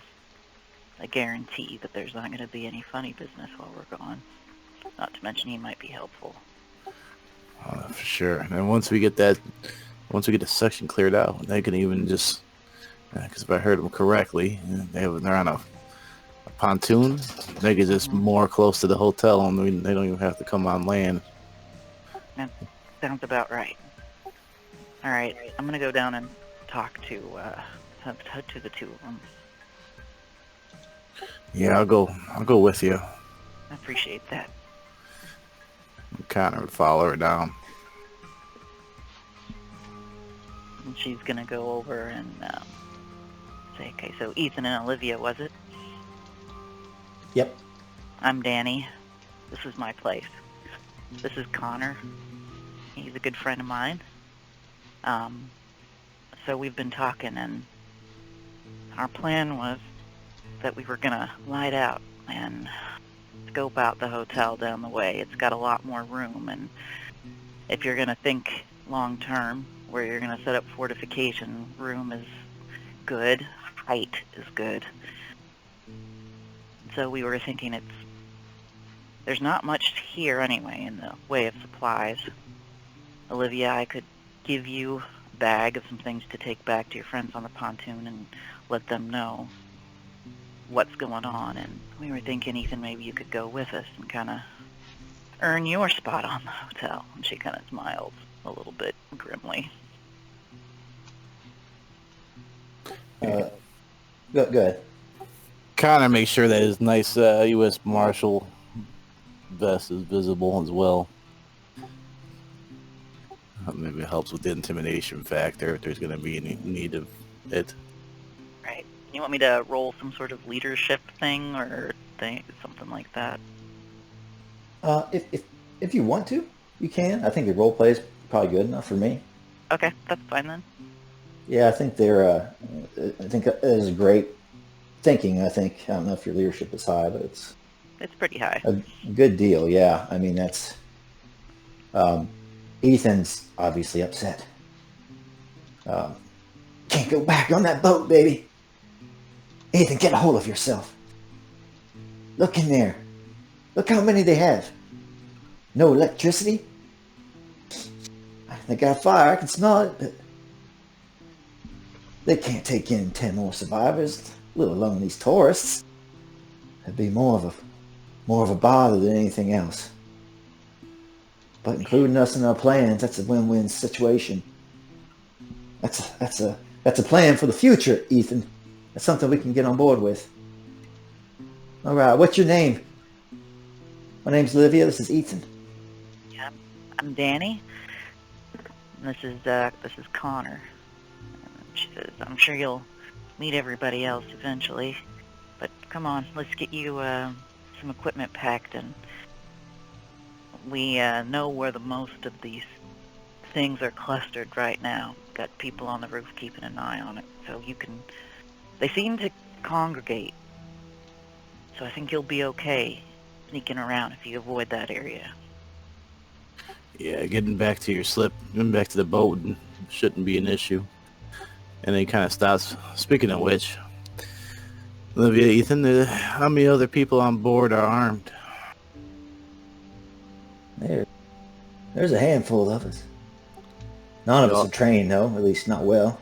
a guarantee that there's not going to be any funny business while we're gone. Not to mention he might be helpful. For sure. And once we get the section cleared out, they can even just, because if I heard them correctly, they're on a pontoon. They can just moor close to the hotel, and they don't even have to come on land. That sounds about right. All right, I'm gonna go down and talk to the two of them. Yeah, I'll go with you. I appreciate that. Connor would follow her down. And she's gonna go over and say, okay, so Ethan and Olivia, was it? Yep. I'm Danny. This is my place. This is Connor. He's a good friend of mine. So we've been talking, and our plan was that we were gonna light out and scope out the hotel down the way. It's got a lot more room, and if you're gonna think long term, where you're gonna set up fortification, room is good, height is good. So we were thinking there's not much here anyway in the way of supplies. Olivia, I could give you a bag of some things to take back to your friends on the pontoon and let them know what's going on. And we were thinking, Ethan, maybe you could go with us and kind of earn your spot on the hotel. And she kind of smiled a little bit grimly. Go ahead. Connor makes sure that his nice U.S. Marshal vest is visible as well. Maybe it helps with the intimidation factor if there's going to be any need of it. Right. You want me to roll some sort of leadership thing or something like that? If you want to, you can. I think the role play is probably good enough for me. Okay, that's fine then. Yeah, I think I think that is great thinking. I don't know if your leadership is high, but it's pretty high. a good deal. Yeah, I mean that's. Ethan's obviously upset. Can't go back on that boat, baby. Ethan, get a hold of yourself. Look in there. Look how many they have. No electricity. They got fire. I can smell it, but they can't take in 10 more survivors, let alone these tourists. It'd be more of a bother than anything else. But including us in our plans, that's a win-win situation. That's a plan for the future, Ethan. That's something we can get on board with. All right, what's your name? My name's Olivia. This is Ethan. Yeah, I'm Danny. And this is Connor. She says, I'm sure you'll meet everybody else eventually. But come on, let's get you some equipment packed, and we know where the most of these things are clustered right now. Got people on the roof keeping an eye on it, so they seem to congregate. So I think you'll be okay sneaking around if you avoid that area. Yeah, getting back to the boat shouldn't be an issue. And then he kind of stops. Speaking of which, Olivia, Ethan, how many other people on board are armed? There's a handful of us. None of us are trained, though. At least not well.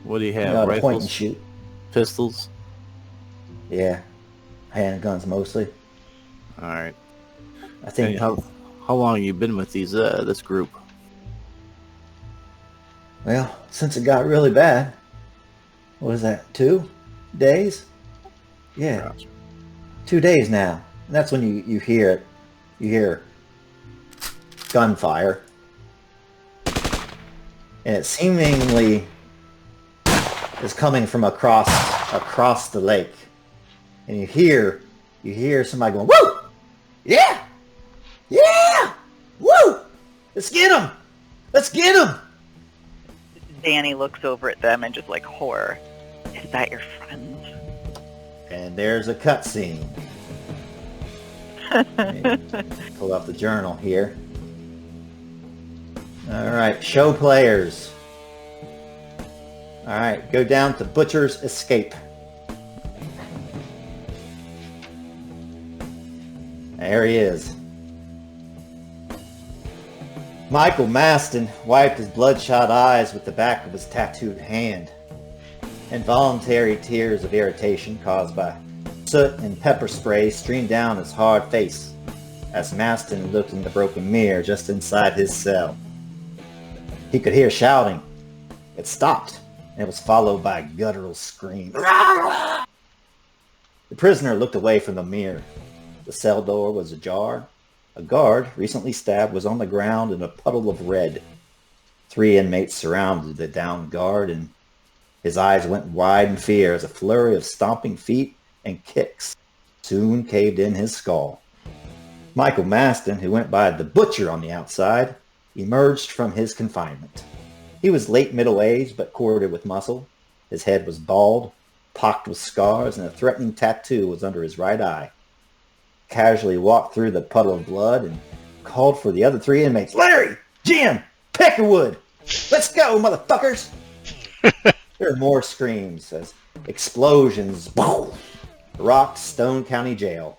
What do you We have? know how to Rifles? point and shoot. Pistols? Yeah. Handguns mostly. All right. I think. How long have you been with this group? Well, since it got really bad. What is that? 2 days? Yeah. Gotcha. 2 days now. And that's when you hear it. You hear gunfire. And it seemingly is coming from across the lake. And you hear somebody going, "Woo! Yeah! Yeah! Woo! Let's get him! Let's get him!" Danny looks over at them and just like horror. Is that your friend? And there's a cutscene. Pull up the journal here. Alright, show players. Alright, go down to Butcher's Escape. There he is. Michael Maston wiped his bloodshot eyes with the back of his tattooed hand. Involuntary tears of irritation caused by soot and pepper spray streamed down his hard face as Maston looked in the broken mirror just inside his cell. He could hear shouting. It stopped, and it was followed by a guttural scream. The prisoner looked away from the mirror. The cell door was ajar. A guard, recently stabbed, was on the ground in a puddle of red. 3 inmates surrounded the downed guard, and his eyes went wide in fear as a flurry of stomping feet and kicks soon caved in his skull. Michael Maston, who went by the Butcher on the outside, emerged from his confinement. He was late middle-aged but corded with muscle. His head was bald, pocked with scars, and a threatening tattoo was under his right eye. Casually walked through the puddle of blood and called for the other 3 inmates. "Larry! Jim! Peckerwood! Let's go, motherfuckers!" There are more screams as explosions rocked Stone County Jail.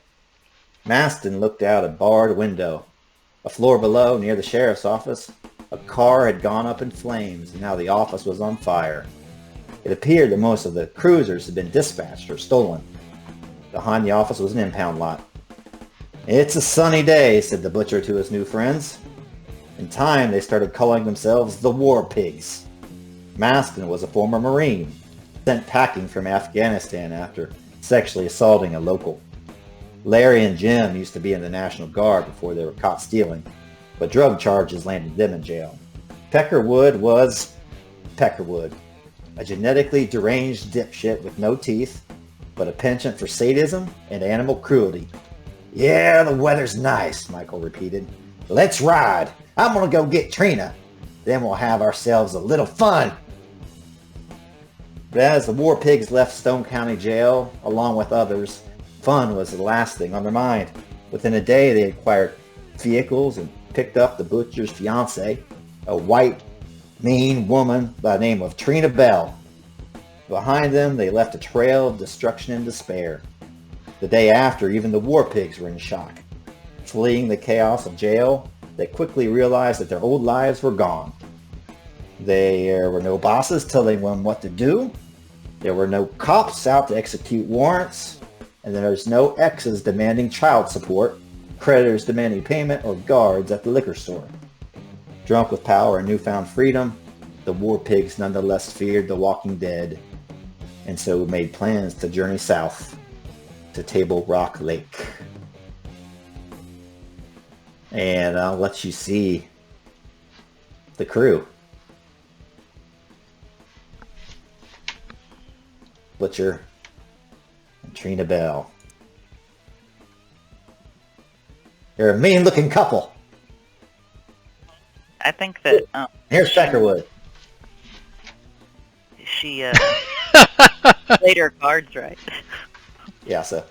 Maston looked out a barred window. A floor below, near the sheriff's office, a car had gone up in flames, and now the office was on fire. It appeared that most of the cruisers had been dispatched or stolen. Behind the office was an impound lot. "It's a sunny day," said the Butcher to his new friends. In time, they started calling themselves the War Pigs. Maston was a former Marine, sent packing from Afghanistan after sexually assaulting a local. Larry and Jim used to be in the National Guard before they were caught stealing, but drug charges landed them in jail. Peckerwood was Peckerwood, a genetically deranged dipshit with no teeth, but a penchant for sadism and animal cruelty. "Yeah, the weather's nice," Michael repeated. "Let's ride. I'm gonna go get Trina. Then we'll have ourselves a little fun." But as the War Pigs left Stone County Jail, along with others, fun was the last thing on their mind. Within a day, they acquired vehicles and picked up the Butcher's fiancée, a white, mean woman by the name of Trina Bell. Behind them, they left a trail of destruction and despair. The day after, even the War Pigs were in shock. Fleeing the chaos of jail, they quickly realized that their old lives were gone. There were no bosses telling them what to do. There were no cops out to execute warrants. And there's no exes demanding child support, creditors demanding payment, or guards at the liquor store. Drunk with power and newfound freedom, the War Pigs nonetheless feared the Walking Dead, and so made plans to journey south to Table Rock Lake. And I'll let you see the crew. Butcher and Trina Bell. They're a mean-looking couple. I think that Here's Peckerwood. she played her cards right. Yeah, so.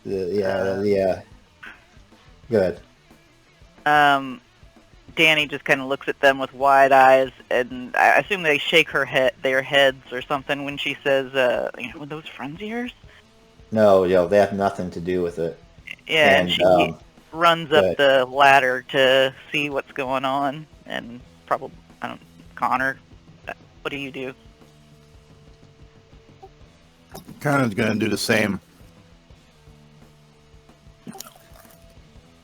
Yeah. Good. Danny just kind of looks at them with wide eyes, and I assume they shake their heads or something when she says, "Were those friends of yours?" No, they have nothing to do with it. Yeah, and she runs up the ladder to see what's going on, and probably, Connor, what do you do? Connor's going to do the same.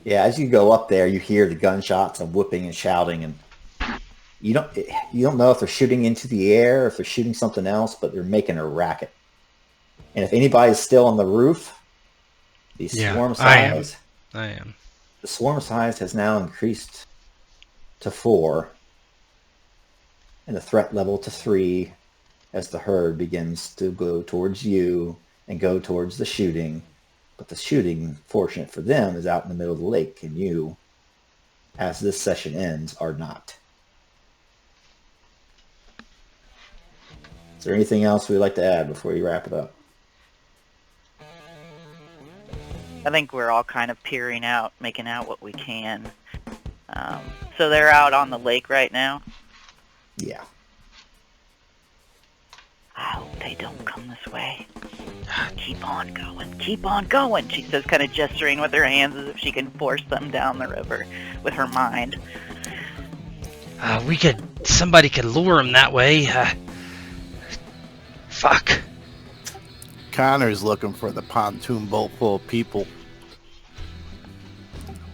Yeah, as you go up there, you hear the gunshots and whooping and shouting, and you don't know if they're shooting into the air, or if they're shooting something else, but they're making a racket. And if anybody's still on the roof, the swarm size... I am. The swarm size has now increased to 4, and the threat level to 3, as the herd begins to go towards you and go towards the shooting. But the shooting, fortunate for them, is out in the middle of the lake, and you, as this session ends, are not. Is there anything else we'd like to add before we wrap it up? I think we're all kind of peering out, making out what we can. So they're out on the lake right now? Yeah. I hope they don't come this way. Keep on going, she says, kind of gesturing with her hands as if she can force them down the river with her mind. Somebody could lure them that way. Fuck. Connor's looking for the pontoon boat full of people.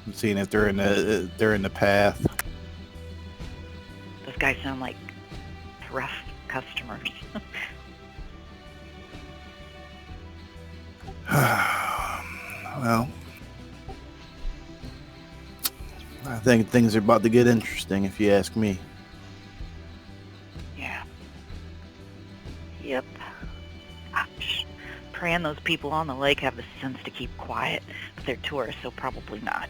I'm seeing if they're in the path. Those guys sound like rough customers. Well, I think things are about to get interesting, if you ask me. Yeah. Yep. Ouch. Praying those people on the lake have the sense to keep quiet, but they're tourists, so probably not.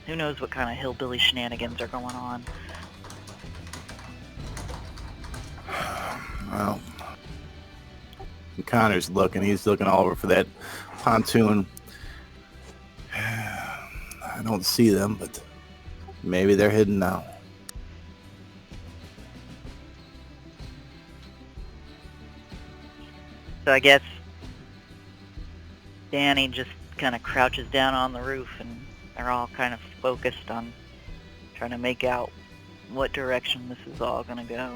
Who knows what kind of hillbilly shenanigans are going on. Well, Connor's looking. He's looking all over for that pontoon. I don't see them, but maybe they're hidden now. So I guess Danny just kind of crouches down on the roof, and they're all kind of focused on trying to make out what direction this is all going to go.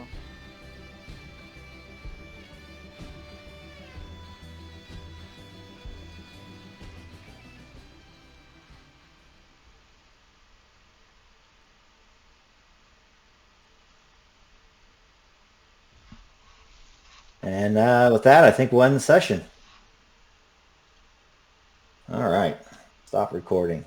And with that, I think we'll end the session. All right. Stop recording.